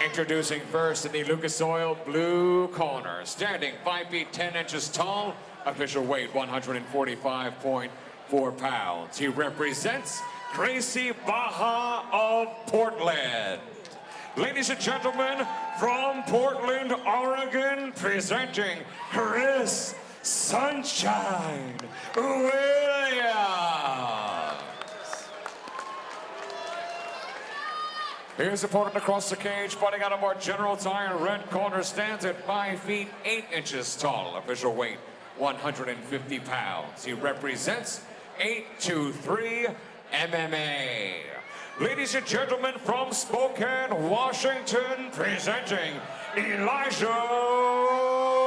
Introducing first in the Lucas Oil blue corner, standing 5 feet 10 inches tall, official weight 145.4 pounds. He represents Krazy Baja of Portland. Ladies and gentlemen, from Portland, Oregon, presenting Chris Sunshine Williams. His opponent across the cage, fighting out of our General Tire red corner, stands at 5 feet 8 inches tall, official weight 150 pounds. He represents 823 MMA. Ladies and gentlemen, from Spokane, Washington, presenting Elijah Ross.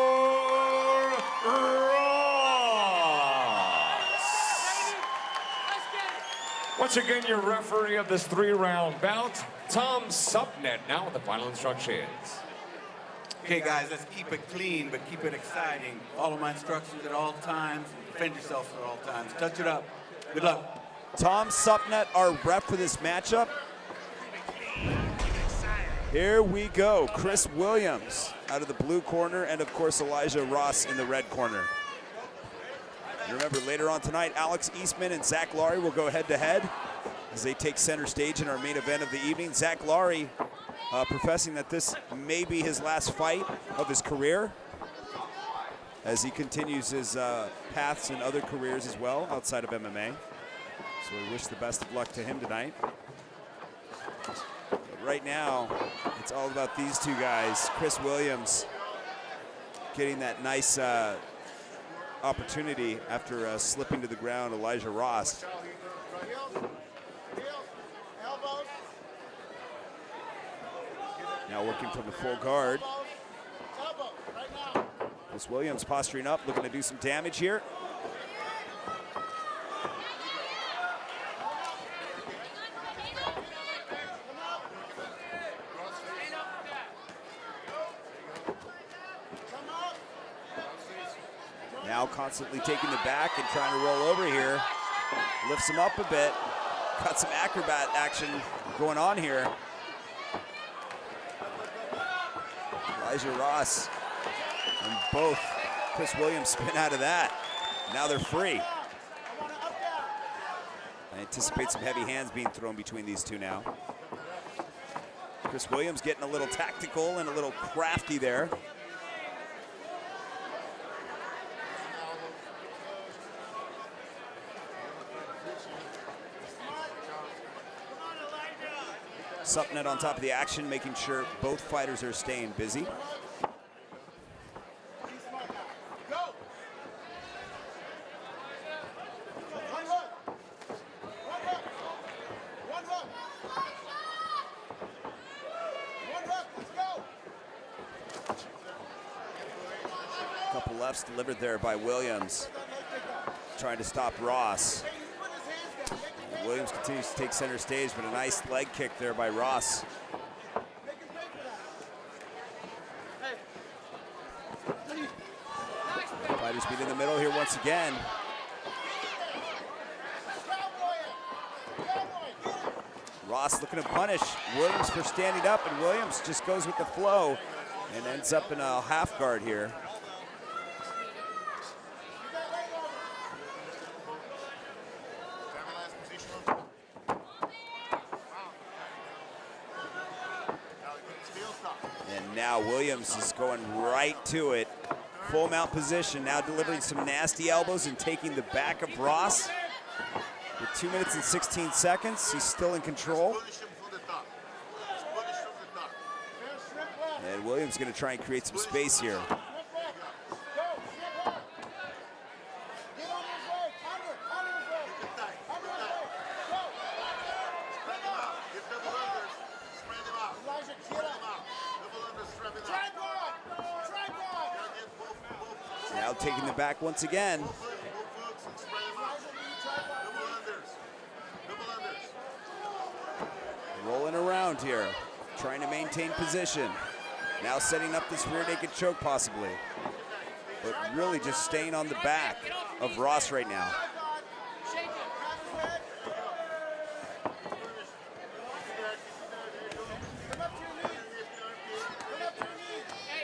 Once again, your referee of this 3-round bout, Tom Supnet, now with the final instructions. Okay, guys, let's keep it clean, but keep it exciting. Follow my instructions at all times. Defend yourself at all times. Touch it up. Good luck. Tom Supnet, our ref for this matchup. Here we go. Chris Williams out of the blue corner, and of course Elijah Ross in the red corner. You remember, later on tonight, Alex Eastman and Zach Lari will go head-to-head as they take center stage in our main event of the evening. Zach Lari professing that this may be his last fight of his career as he continues his paths in other careers as well outside of MMA. So we wish the best of luck to him tonight. But right now, it's all about these two guys. Chris Williams getting that nice opportunity after slipping to the ground. Elijah Ross. Now working from the full guard. Chris Williams posturing up, looking to do some damage here. Now constantly taking the back and trying to roll over here. Lifts him up a bit. Got some acrobat action going on here. Urijah Ross and both Chris Williams spin out of that. Now they're free. I anticipate some heavy hands being thrown between these two now. Chris Williams getting a little tactical and a little crafty there. Simpkins on top of the action, making sure both fighters are staying busy. Couple lefts delivered there by Williams, trying to stop Ross. Williams continues to take center stage, but a nice leg kick there by Ross. Fighters meet in the middle here once again. Ross looking to punish Williams for standing up, and Williams just goes with the flow and ends up in a half guard here. Now Williams is going right to it. Full mount position, now delivering some nasty elbows and taking the back of Ross. With 2 minutes and 16 seconds, he's still in control. And Williams gonna try and create some space here. Now taking the back once again. Rolling around here, trying to maintain position. Now setting up this rear naked choke possibly. But really just staying on the back of Ross right now.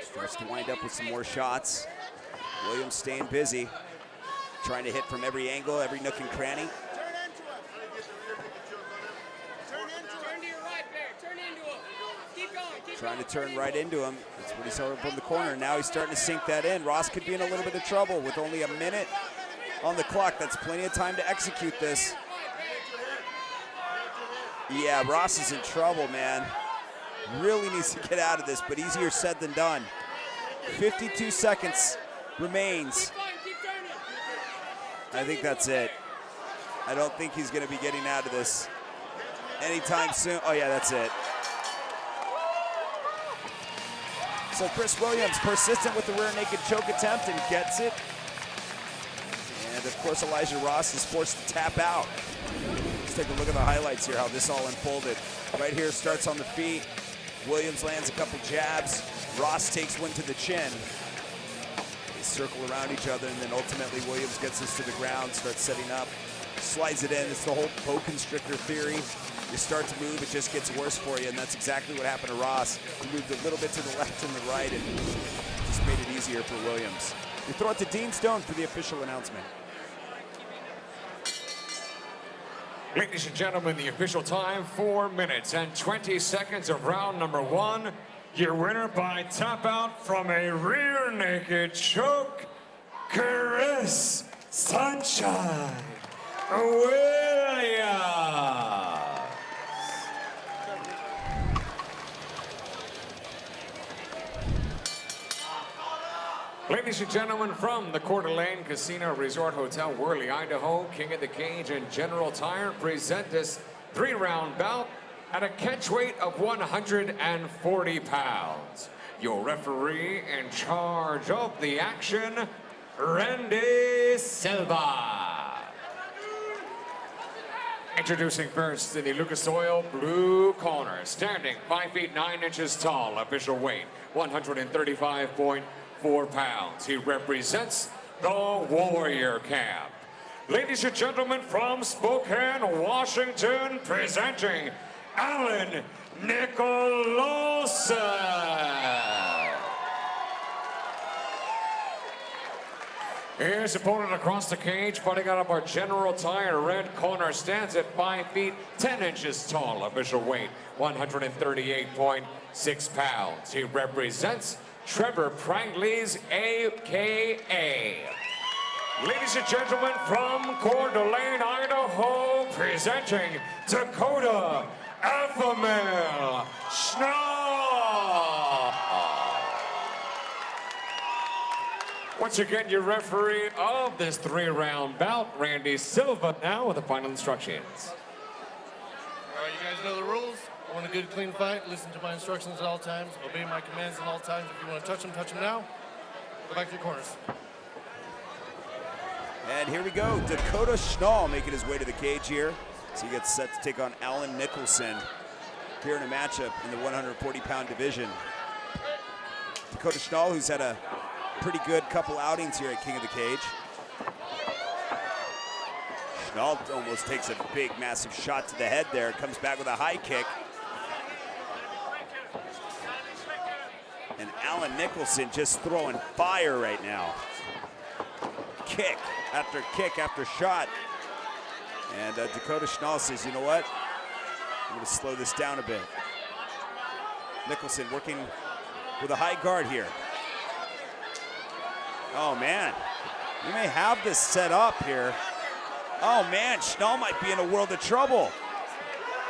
Starts to wind up with some more shots. Williams staying busy, trying to hit from every angle, every nook and cranny. Trying to turn right into him. That's what he saw from the corner. Now he's starting to sink that in. Ross could be in a little bit of trouble with only a minute on the clock. That's plenty of time to execute this. Yeah, Ross is in trouble, man. Really needs to get out of this, but easier said than done. 52 seconds remains. I think that's it. I don't think he's going to be getting out of this anytime soon. Oh yeah, that's it. So Chris Williams persistent with the rear naked choke attempt and gets it. And of course Urijah Ross is forced to tap out. Let's take a look at the highlights here, how this all unfolded. Right here starts on the feet. Williams lands a couple jabs. Ross takes one to the chin. They circle around each other, and then ultimately Williams gets this to the ground, starts setting up, slides it in. It's the whole bow constrictor theory. You start to move, it just gets worse for you, and that's exactly what happened to Ross. He moved a little bit to the left and the right, and just made it easier for Williams. We throw it to Dean Stone for the official announcement. Ladies and gentlemen, the official time, 4 minutes and 20 seconds of round number 1. Your winner by tap out from a rear naked choke, Chris Sunshine Williams. Ladies and gentlemen, from the Coeur d'Alene Casino Resort Hotel, Worley, Idaho, King of the Cage and General Tire present this 3-round bout at a catch weight of 140 pounds. Your referee in charge of the action, Randy Silva. Introducing first in the Lucas Oil blue corner, standing 5 feet 9 inches tall, official weight 135.4 pounds. He represents the Warrior Camp. Ladies and gentlemen, from Spokane, Washington, presenting Alan Nicolosa. His opponent across the cage, fighting out of our general tire red corner, stands at 5 feet 10 inches tall, official weight 138.6 pounds. He represents Trevor Prangley's AKA. Ladies and gentlemen, from Coeur d'Alene, Idaho, presenting Dakota Alphamale Schnall. Once again, your referee of this 3-round bout, Randy Silva, now with the final instructions. All right, you guys know the rules. I want a good, clean fight. Listen to my instructions at all times. Obey my commands at all times. If you want to touch them now. Go back to your corners. And here we go, Dakota Schnall making his way to the cage here. So he gets set to take on Alan Nicholson here in a matchup in the 140-pound division. Dakota Schnall, who's had a pretty good couple outings here at King of the Cage. Schnall almost takes a big, massive shot to the head there. Comes back with a high kick. And Alan Nicholson just throwing fire right now. Kick after shot. And Dakota Schnall says, you know what? I'm going to slow this down a bit. Nicholson working with a high guard here. Oh, man. You may have this set up here. Oh, man, Schnall might be in a world of trouble.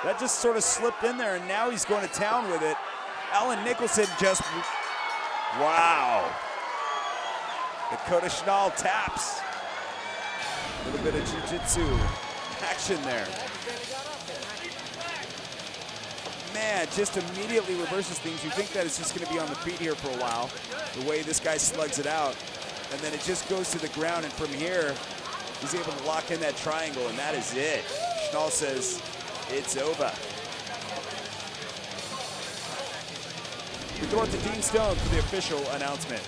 That just sort of slipped in there, and now he's going to town with it. Alan Nicholson just, wow. Dakota Schnall taps. A little bit of jiu-jitsu action there. Man, just immediately reverses things. You think that it's just going to be on the feet here for a while, the way this guy slugs it out. And then it just goes to the ground, and from here, he's able to lock in that triangle, and that is it. Schnall says, it's over. We throw it to Dean Stone for the official announcement.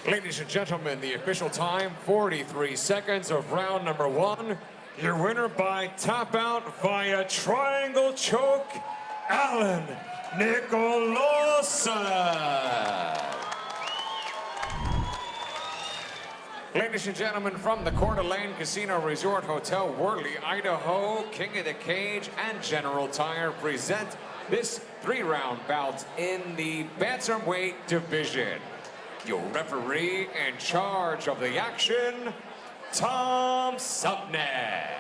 Ladies and gentlemen, the official time, 43 seconds of round number 1. Your winner by tap out via triangle choke, Alan Nicolosa. Ladies and gentlemen, from the Coeur d'Alene Casino Resort Hotel, Worley, Idaho, King of the Cage and General Tire present this 3-round bout in the bantamweight division. Your referee in charge of the action, Tom Supnet.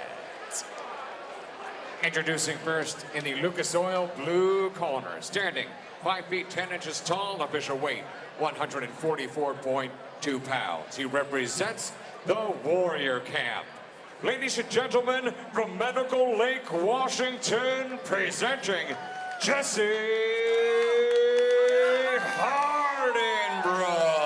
Introducing first in the Lucas Oil blue corner, standing 5 feet 10 inches tall, official weight 144.2 pounds. He represents the Warrior Camp. Ladies and gentlemen, from Medical Lake, Washington, presenting Jesse Hardenbrook.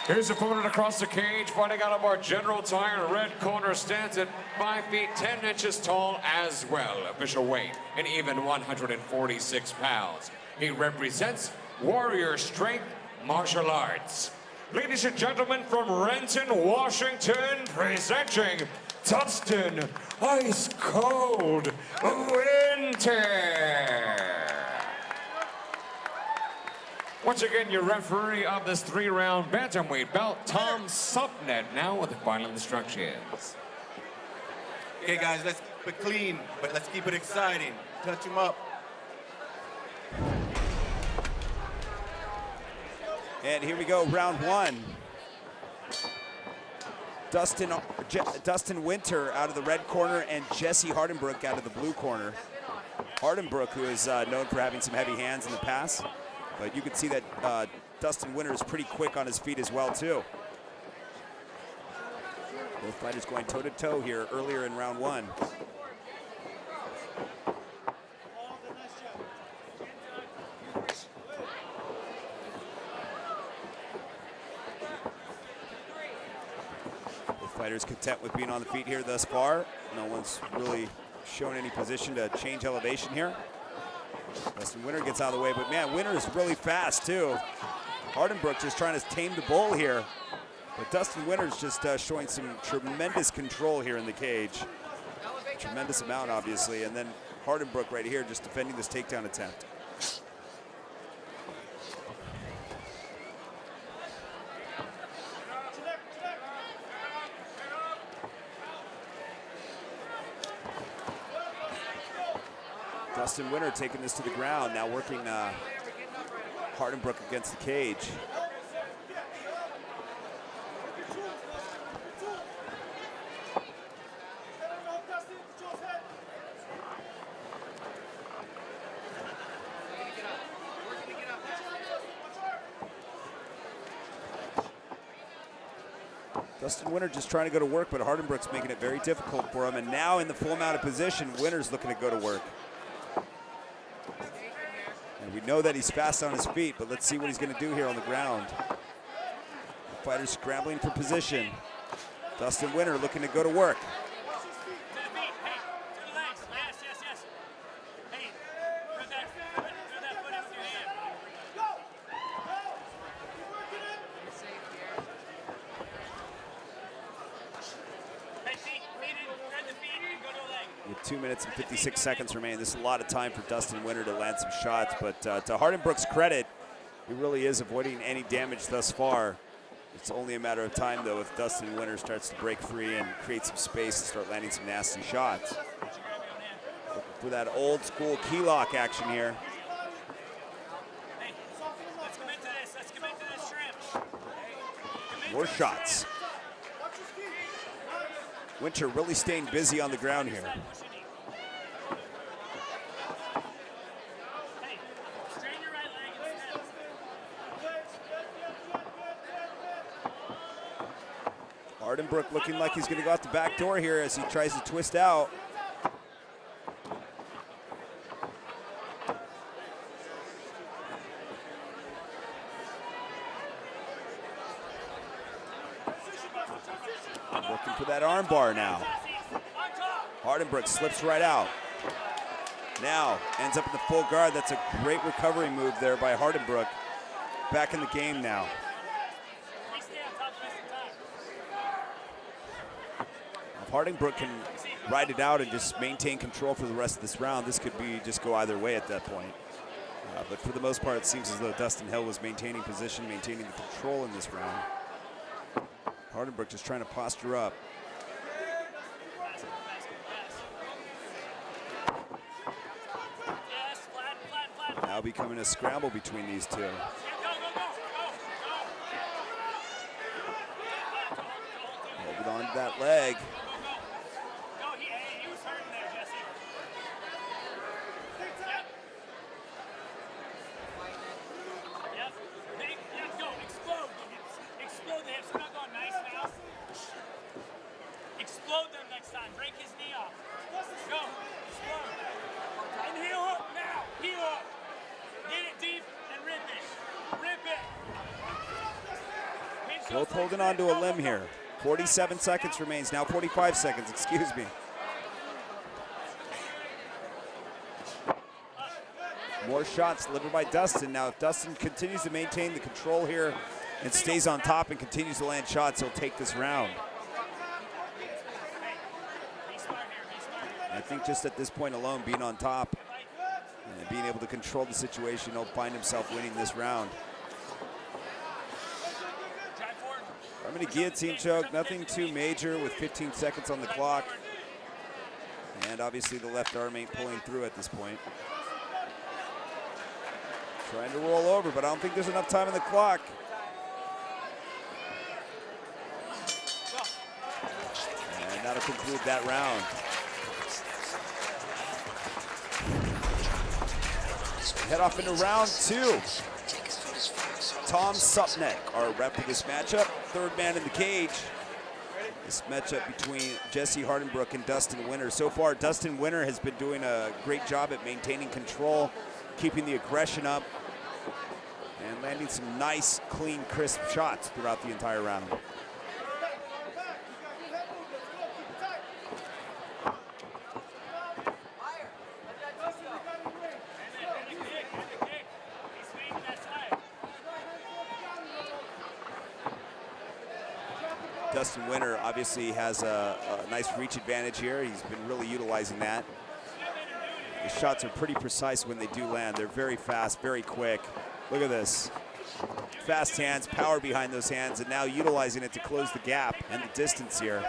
His opponent across the cage, fighting out of our General Tire red corner, stands at 5 feet 10 inches tall as well. Official weight, an even 146 pounds. He represents Warrior Strength Martial Arts. Ladies and gentlemen, from Renton, Washington, presenting Dustin Ice Cold Winter. Once again, your referee of this 3-round bantamweight bout, Tom Supnet, now with the final instructions. Okay, guys, let's keep it clean, but let's keep it exciting. Touch him up. And here we go, round 1. Dustin Winter out of the red corner and Jesse Hardenbrook out of the blue corner. Hardenbrook, who is known for having some heavy hands in the past, but you can see that Dustin Winter is pretty quick on his feet as well, too. Both fighters going toe-to-toe here earlier in round 1. Both fighters content with being on the feet here thus far. No one's really shown any position to change elevation here. Dustin Winter gets out of the way, but man, Winter is really fast too. Hardenbrook just trying to tame the bull here. But Dustin Winter's just showing some tremendous control here in the cage. Tremendous amount, obviously. And then Hardenbrook right here just defending this takedown attempt. Dustin Winter taking this to the ground, now working Hardenbrook against the cage. Dustin Winter just trying to go to work, but Hardenbrook's making it very difficult for him. And now in the full mounted position, Winter's looking to go to work. And we know that he's fast on his feet, but let's see what he's going to do here on the ground. The fighter's scrambling for position. Dustin Winter looking to go to work. With 2 minutes and 56 seconds remaining, this is a lot of time for Dustin Winter to land some shots, but to Hardenbrook's credit, he really is avoiding any damage thus far. It's only a matter of time, though, if Dustin Winter starts to break free and create some space and start landing some nasty shots. Looking for that old school key lock action here. More shots. Winter really staying busy on the ground here. Hardenbrook looking like he's going to go out the back door here as he tries to twist out. Looking for that arm bar now. Hardenbrook slips right out. Now ends up in the full guard. That's a great recovery move there by Hardenbrook. Back in the game now. If Hardenbrook can ride it out and just maintain control for the rest of this round, this could be just go either way at that point. But for the most part, it seems as though Dustin Hill was maintaining position, maintaining the control in this round. Hardenbrook just trying to posture up. Now becoming a scramble between these two. Hold it on to that leg. Both holding on to a limb here. 47 seconds remains, now 45 seconds, excuse me. More shots delivered by Dustin. Now if Dustin continues to maintain the control here and stays on top and continues to land shots, he'll take this round. I think just at this point alone, being on top and being able to control the situation, he'll find himself winning this round. I'm going to guillotine choke, nothing too major with 15 seconds on the clock. And obviously the left arm ain't pulling through at this point. Trying to roll over, but I don't think there's enough time on the clock. And that'll conclude that round. Head off into round two. Tom Supnick, our rep for this matchup, third man in the cage. This matchup between Jesse Hardenbrook and Dustin Winter. So far, Dustin Winter has been doing a great job at maintaining control, keeping the aggression up, and landing some nice, clean, crisp shots throughout the entire round. Dustin Winter obviously has a nice reach advantage here. He's been really utilizing that. The shots are pretty precise when they do land. They're very fast, very quick. Look at this. Fast hands, power behind those hands, and now utilizing it to close the gap and the distance here.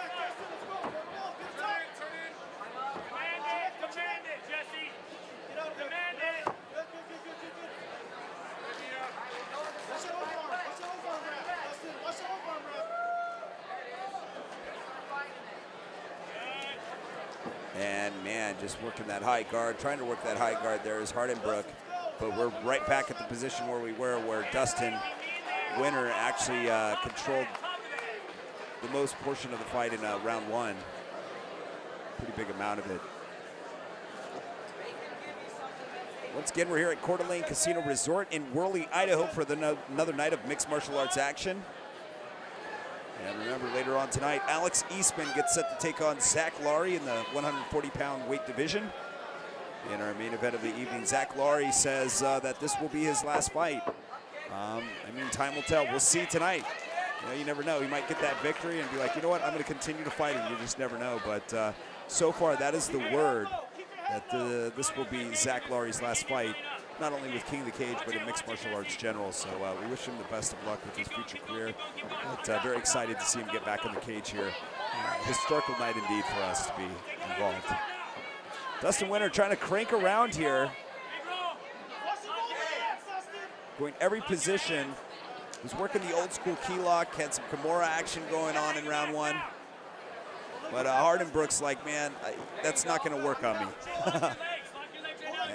And man, just working that high guard, trying to work that high guard there is Hardenbrook. But we're right back at the position where we were, where Dustin Winter actually controlled the most portion of the fight in round one. Pretty big amount of it. Once again, we're here at Coeur d'Alene Casino Resort in Worley, Idaho for another night of mixed martial arts action. And remember, later on tonight, Alex Eastman gets set to take on Zach Lari in the 140-pound weight division. In our main event of the evening, Zach Lari says that this will be his last fight. I mean, time will tell. We'll see tonight. You know, you never know. He might get that victory and be like, you know what, I'm going to continue to fight him. You just never know. But so far, that is the word, that this will be Zach Lari's last fight, not only with King of the Cage, but in mixed martial arts general. So we wish him the best of luck with his future career. But very excited to see him get back in the cage here. Historical night indeed for us to be involved. Dustin Winter trying to crank around here. Going every position. Was working the old school key lock, had some Kimura action going on in round one. But Hardenbrook's like, man, that's not going to work on me.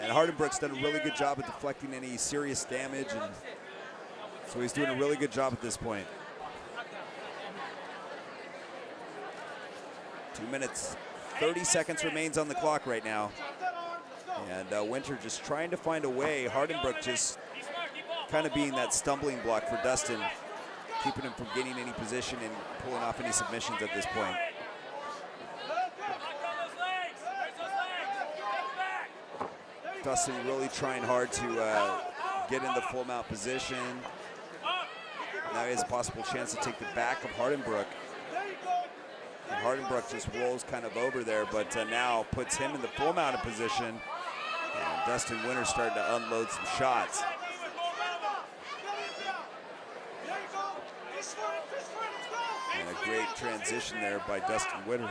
And Hardenbrook's done a really good job at deflecting any serious damage, and so he's doing a really good job at this point. 2 minutes, 30 seconds remains on the clock right now. And Winter just trying to find a way. Hardenbrook just kind of being that stumbling block for Dustin, keeping him from gaining any position and pulling off any submissions at this point. Dustin really trying hard to get in the full mount position. Now he has a possible chance to take the back of Hardenbrook. And Hardenbrook just rolls kind of over there, but now puts him in the full mounted position. And Dustin Winter starting to unload some shots. And a great transition there by Dustin Winter.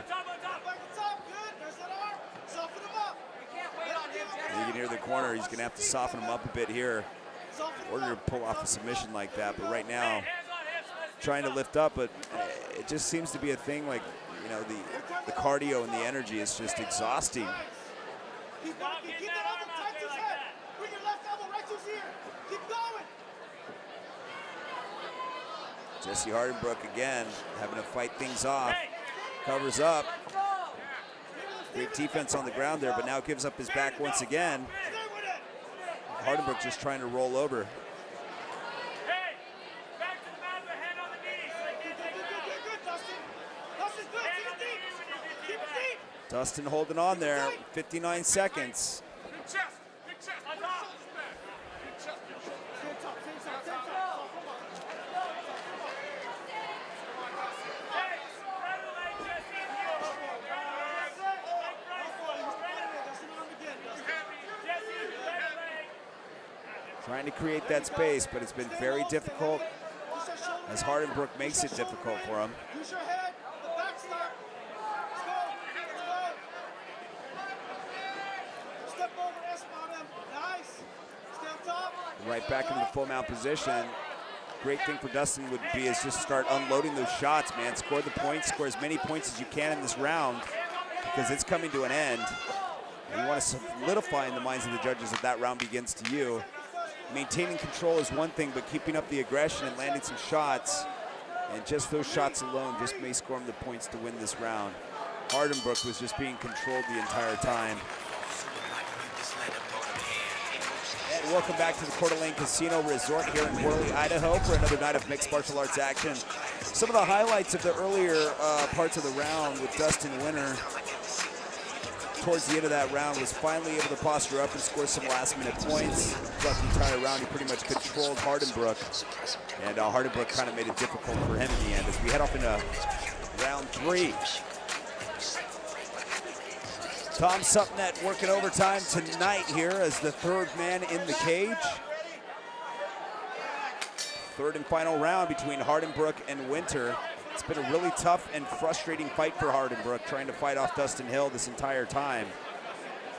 You can hear the corner, he's gonna have to soften him up a bit here in order to pull off a submission like that. But right now, trying to lift up, but it just seems to be a thing like, you know, the cardio and the energy is just exhausting. Jesse Hardenbrook again, having to fight things off. Covers up. Great defense on the ground there, but now gives up his back once again. Hardenbrook just trying to roll over. Dustin holding on there, 59 seconds. Trying to create that space, but it's been very difficult as Hardenbrook makes it difficult for him. Right back into the full mount position. Great thing for Dustin would be is just start unloading those shots, man. Score the points, score as many points as you can in this round because it's coming to an end. And you want to solidify in the minds of the judges that that round begins to you. Maintaining control is one thing, but keeping up the aggression and landing some shots, and just those shots alone just may score him the points to win this round. Hardenbrook was just being controlled the entire time. And welcome back to the Coeur d'Alene Casino Resort here in Worley, Idaho for another night of mixed martial arts action. Some of the highlights of the earlier parts of the round with Dustin Winter towards the end of that round was finally able to posture up and score some last-minute points. Throughout the entire round, he pretty much controlled Hardenbrook, and Hardenbrook kind of made it difficult for him in the end. As we head off into round 3. Tom Supnet working overtime tonight here as the 3rd man in the cage. 3rd and final round between Hardenbrook and Winter. It's been a really tough and frustrating fight for Hardenbrook, trying to fight off Dustin Hill this entire time.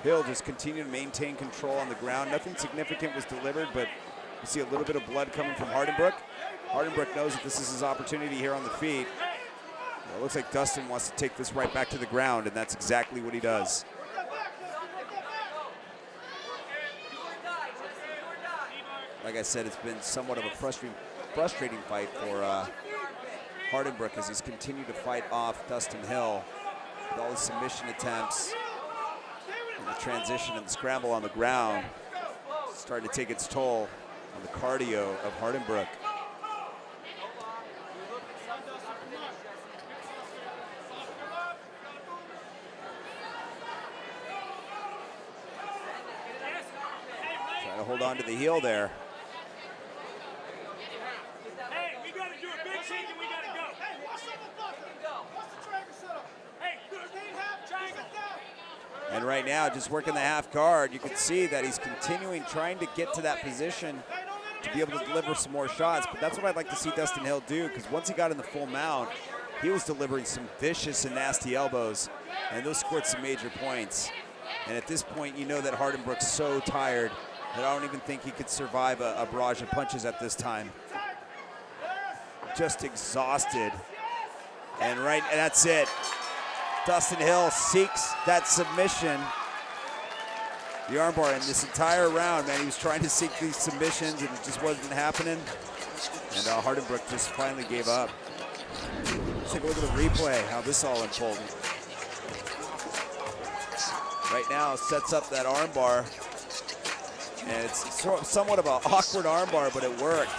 Hill just continued to maintain control on the ground. Nothing significant was delivered, but you see a little bit of blood coming from Hardenbrook. Hardenbrook knows that this is his opportunity here on the feet. Well, it looks like Dustin wants to take this right back to the ground, and that's exactly what he does. Like I said, it's been somewhat of a frustrating fight for Hardenbrook as he's continued to fight off Dustin Hill with all his submission attempts and the transition and the scramble on the ground. It's starting to take its toll on the cardio of Hardenbrook. Trying to hold on to the heel there. And right now, just working the half guard, you can see that he's continuing trying to get to that position to be able to deliver some more shots. But that's what I'd like to see Dustin Hill do, because once he got in the full mount, he was delivering some vicious and nasty elbows, and those scored some major points. And at this point, you know that Hardenbrook's so tired that I don't even think he could survive a barrage of punches at this time. Just exhausted. And that's it. Dustin Hill seeks that submission. The armbar in this entire round, man, he was trying to seek these submissions and it just wasn't happening. And Hardenbrook just finally gave up. Let's take a look at the replay, how this all unfolded. Right now, sets up that armbar. And it's somewhat of an awkward armbar, but it worked.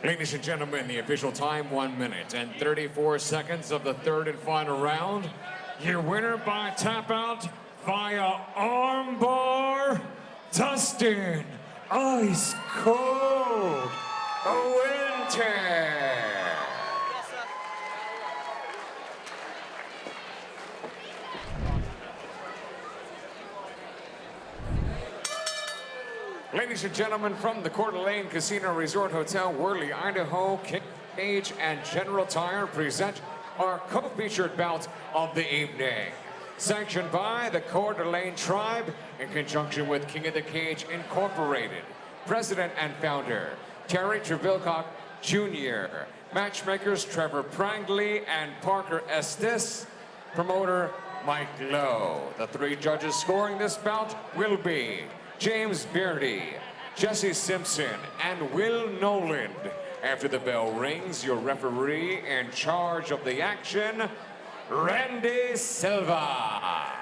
Ladies and gentlemen, the official time, 1 minute and 34 seconds of the 3rd and final round. Your winner by tap out via armbar, Dustin Ice Cold Quinton. Ladies and gentlemen, from the Coeur d'Alene Casino Resort Hotel, Worley, Idaho, Cage and General Tire present our co-featured bout of the evening. Sanctioned by the Coeur d'Alene Tribe in conjunction with King of the Cage Incorporated. President and founder, Terry Trevilcock Jr. Matchmakers, Trevor Prangley and Parker Estes. Promoter, Mike Lowe. The 3 judges scoring this bout will be James Beardy, Jesse Simpson, and Will Noland. After the bell rings, your referee in charge of the action, Randy Silva.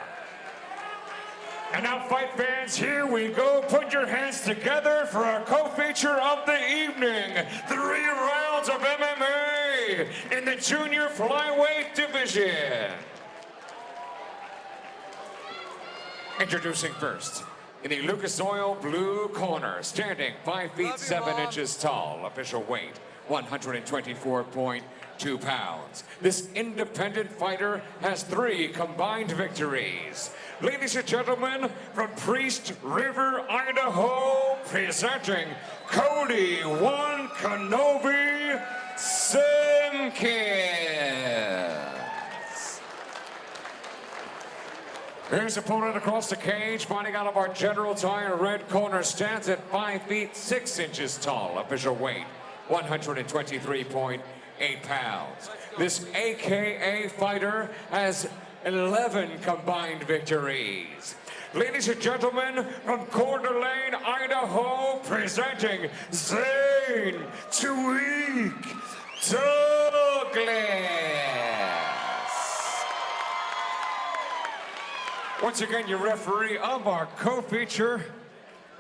And now, fight fans, here we go. Put your hands together for our co-feature of the evening. 3 rounds of MMA in the junior flyweight division. Introducing first, in the Lucas Oil blue corner, standing 5 feet 7 inches tall, official weight 124.2 pounds. This independent fighter has 3 combined victories. Ladies and gentlemen, from Priest River, Idaho, presenting Cody One Kenobi Simpkins. His opponent across the cage, fighting out of our General Tire red corner, stands at 5 feet 6 inches tall, official weight 123.8 pounds. This AKA fighter has 11 combined victories. Ladies and gentlemen, from Coeur d'Alene, Idaho, presenting Zane Douglas. Once again, your referee of our co-feature,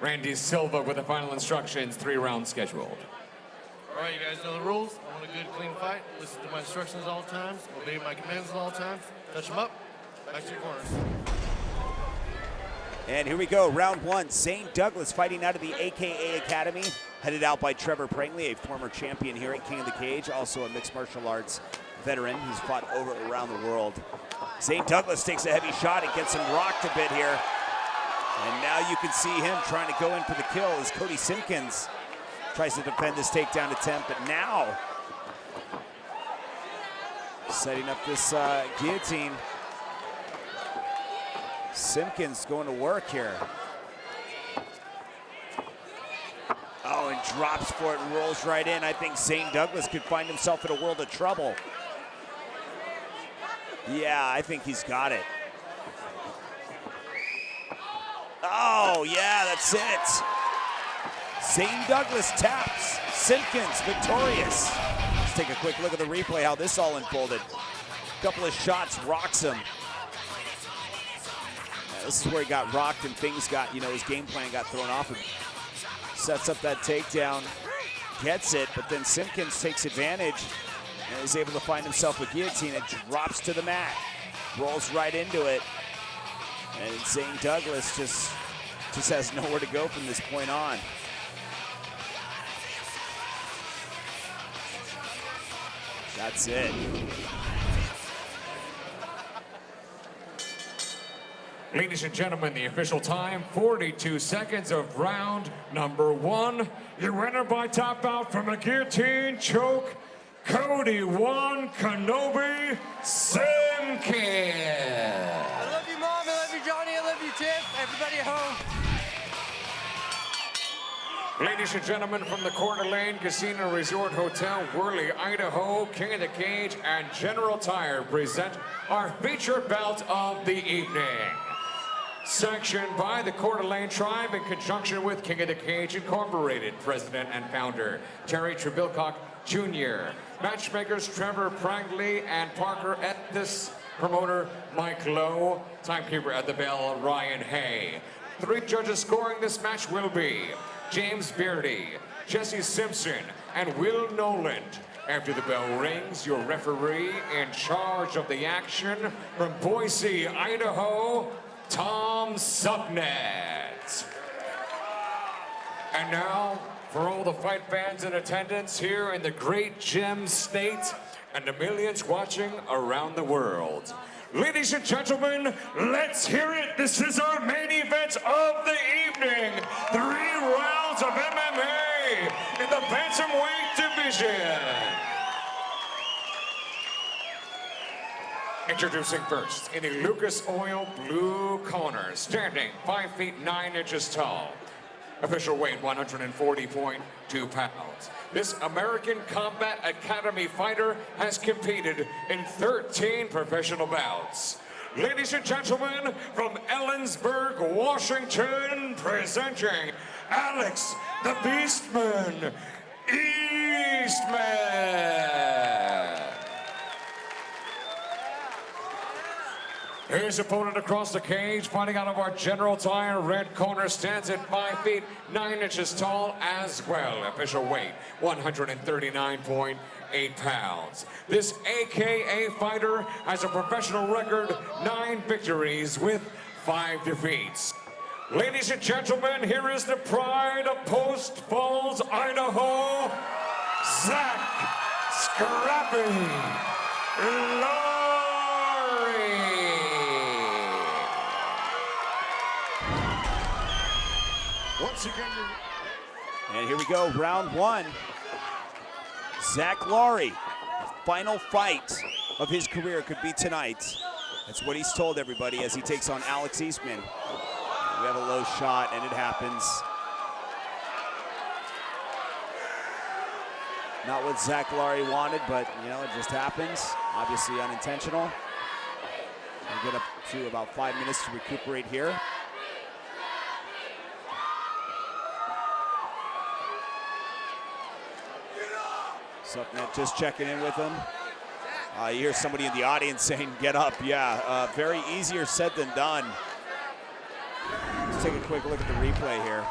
Randy Silva, with the final instructions, 3 rounds scheduled. All right, you guys know the rules. I want a good, clean fight. Listen to my instructions at all times. Obey my commands at all times. Touch them up. Back to your corners. And here we go, round one. Zane Douglas fighting out of the AKA Academy, headed out by Trevor Prangley, a former champion here at King of the Cage, also a mixed martial arts veteran who's fought around the world. Zane Douglas takes a heavy shot and gets him rocked a bit here. And now you can see him trying to go in for the kill as Cody Simpkins tries to defend this takedown attempt, but now setting up this guillotine. Simpkins going to work here. Oh, and drops for it and rolls right in. I think Zane Douglas could find himself in a world of trouble. Yeah, I think he's got it. Oh, yeah, that's it. Zane Douglas taps. Simpkins victorious. Let's take a quick look at the replay, how this all unfolded. Couple of shots, rocks him. This is where he got rocked and things got, his game plan got thrown off. And sets up that takedown, gets it, but then Simpkins takes advantage and is able to find himself a guillotine. It drops to the mat, rolls right into it. And Zane Douglas just has nowhere to go from this point on. That's it. Ladies and gentlemen, the official time, 42 seconds of round number one. Your winner by tap out from a guillotine choke, Cody One Kenobi Simpkins. I love you, Mom. I love you, Johnny. I love you, Tiff. Everybody at home. Ladies and gentlemen, from the Coeur d'Alene Casino Resort Hotel, Worley, Idaho, King of the Cage and General Tire present our feature bout of the evening. Sanctioned by the Coeur d'Alene Tribe in conjunction with King of the Cage Incorporated, President and Founder Terry Trebilcock Jr., matchmakers Trevor Prangley and Parker Ettis, promoter Mike Lowe, timekeeper at the bell Ryan Hay. 3 judges scoring this match will be James Beardy, Jesse Simpson, and Will Noland. After the bell rings, your referee in charge of the action from Boise, Idaho, Tom Supnet. And now, for all the fight fans in attendance here in the great Gem State and the millions watching around the world. Ladies and gentlemen, let's hear it. This is our main event of the evening. 3 rounds of MMA in the bantamweight division. Introducing first, in the Lucas Oil blue corner, standing 5 feet 9 inches tall. Official weight 140.2 pounds. This American Combat Academy fighter has competed in 13 professional bouts. Ladies and gentlemen, from Ellensburg, Washington, presenting Alex the Beastman Eastman. His opponent across the cage, fighting out of our General Tire red corner, stands at 5 feet 9 inches tall as well. Official weight 139.8 pounds. This AKA fighter has a professional record 9 victories with 5 defeats. Ladies and gentlemen, here is the pride of Post Falls, Idaho, Zach Scrappy Lari. Once again, And here we go, round one. Zach Lari, final fight of his career could be tonight. That's what he's told everybody as he takes on Alex Eastman. We have a low shot and it happens. Not what Zach Lari wanted, but it just happens. Obviously unintentional. We'll get up to about 5 minutes to recuperate here. Supnet just checking in with him. You hear somebody in the audience saying, get up. Yeah, very easier said than done. Let's take a quick look at the replay here.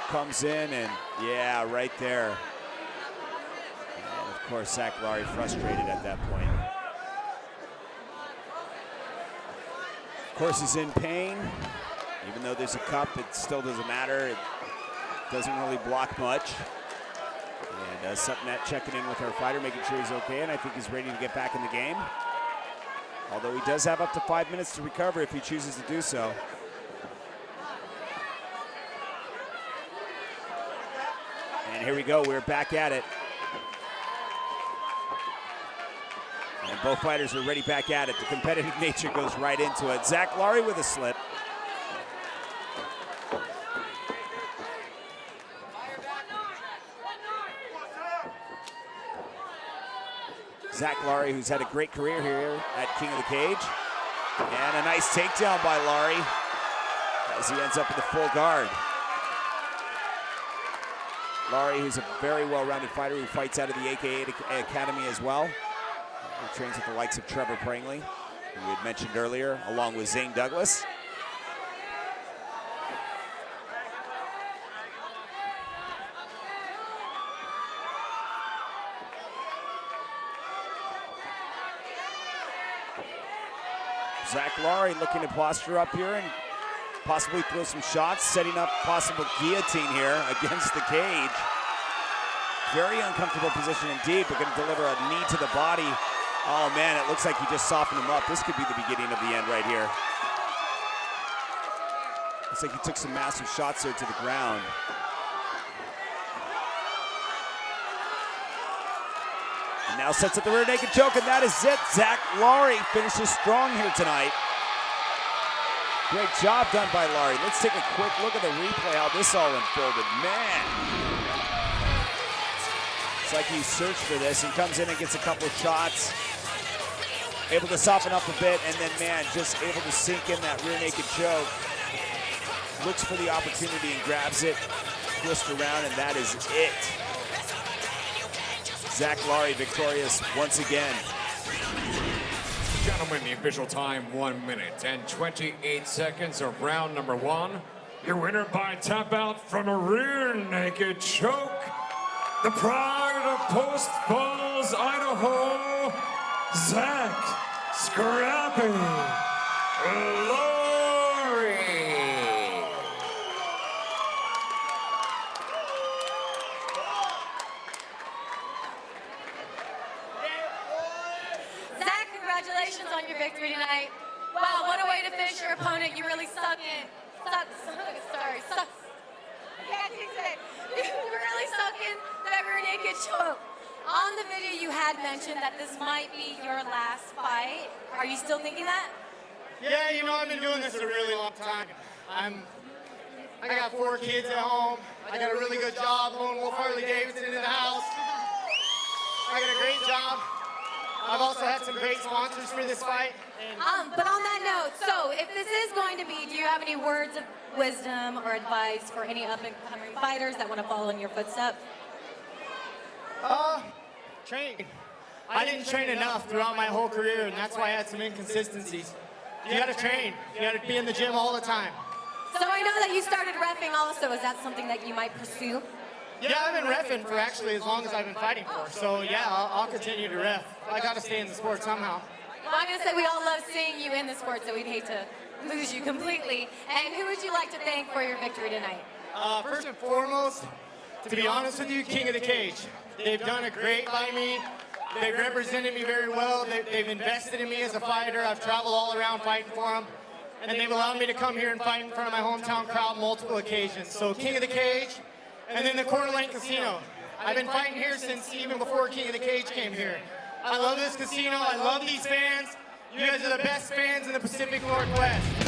Comes in and, yeah, right there. And of course, Zach Lari frustrated at that point. Of course, he's in pain. Even though there's a cup, it still doesn't matter. It doesn't really block much. And Suttonette checking in with our fighter, making sure he's okay, and I think he's ready to get back in the game. Although he does have up to 5 minutes to recover if he chooses to do so. And here we go, we're back at it. And both fighters are ready back at it. The competitive nature goes right into it. Zach Lari with a slip. Zach Lari, who's had a great career here at King of the Cage. And a nice takedown by Lari as he ends up in the full guard. Lari, who's a very well-rounded fighter who fights out of the AKA Academy as well. He trains with the likes of Trevor Prangley, who we had mentioned earlier, along with Zane Douglas. Zach Lari looking to posture up here and possibly throw some shots, setting up possible guillotine here against the cage. Very uncomfortable position indeed, but going to deliver a knee to the body. Oh man, it looks like he just softened him up. This could be the beginning of the end right here. Looks like he took some massive shots there to the ground. And now sets up the rear naked choke, and that is it. Zach Lari finishes strong here tonight. Great job done by Lari. Let's take a quick look at the replay, how this all unfolded. Man. It's like he searched for this and comes in and gets a couple of shots. Able to soften up a bit, and then, man, just able to sink in that rear naked choke. Looks for the opportunity and grabs it. Twist around, and that is it. Zach Lari victorious once again. Gentlemen, the official time, 1 minute and 28 seconds of round number one. Your winner by tap out from a rear naked choke. The pride of Post Falls, Idaho, Zach Scrappy Lari. Zach, congratulations on your victory tonight. Wow, what a way to finish your opponent. You really suck in. Sucks. I can't think today. You really suck in that rear naked choke. On the video, you had mentioned that this might be your last fight. Are you still thinking that? Yeah, you know, I've been doing this a really long time. I got 4 kids at home. I got a really good job, Lone Wolf Harley Davidson in the house. I got a great job. I've also had some great sponsors for this fight. But on that note, so if this is going to be, do you have any words of wisdom or advice for any up-and-coming fighters that want to follow in your footsteps? Train. I didn't train enough throughout my whole career, and that's why I had some inconsistencies. You gotta train. You gotta be in the gym all the time. So I know that you started reffing also. Is that something that you might pursue? Yeah, I've been reffing for actually as long as I've been fighting for. So yeah, I'll continue to ref. I gotta stay in the sport somehow. Well, I'm gonna say we all love seeing you in the sport, so we'd hate to lose you completely. And who would you like to thank for your victory tonight? First and foremost, to be honest with you, King of the Cage. They've done a great by me. They've represented me very well. They've invested in me as a fighter. I've traveled all around fighting for them. And they've allowed me to come here and fight in front of my hometown crowd multiple occasions. So King of the Cage, and then the Coeur d'Alene Casino. I've been fighting here since even before King of the Cage came here. I love this casino. I love these fans. You guys are the best fans in the Pacific Northwest.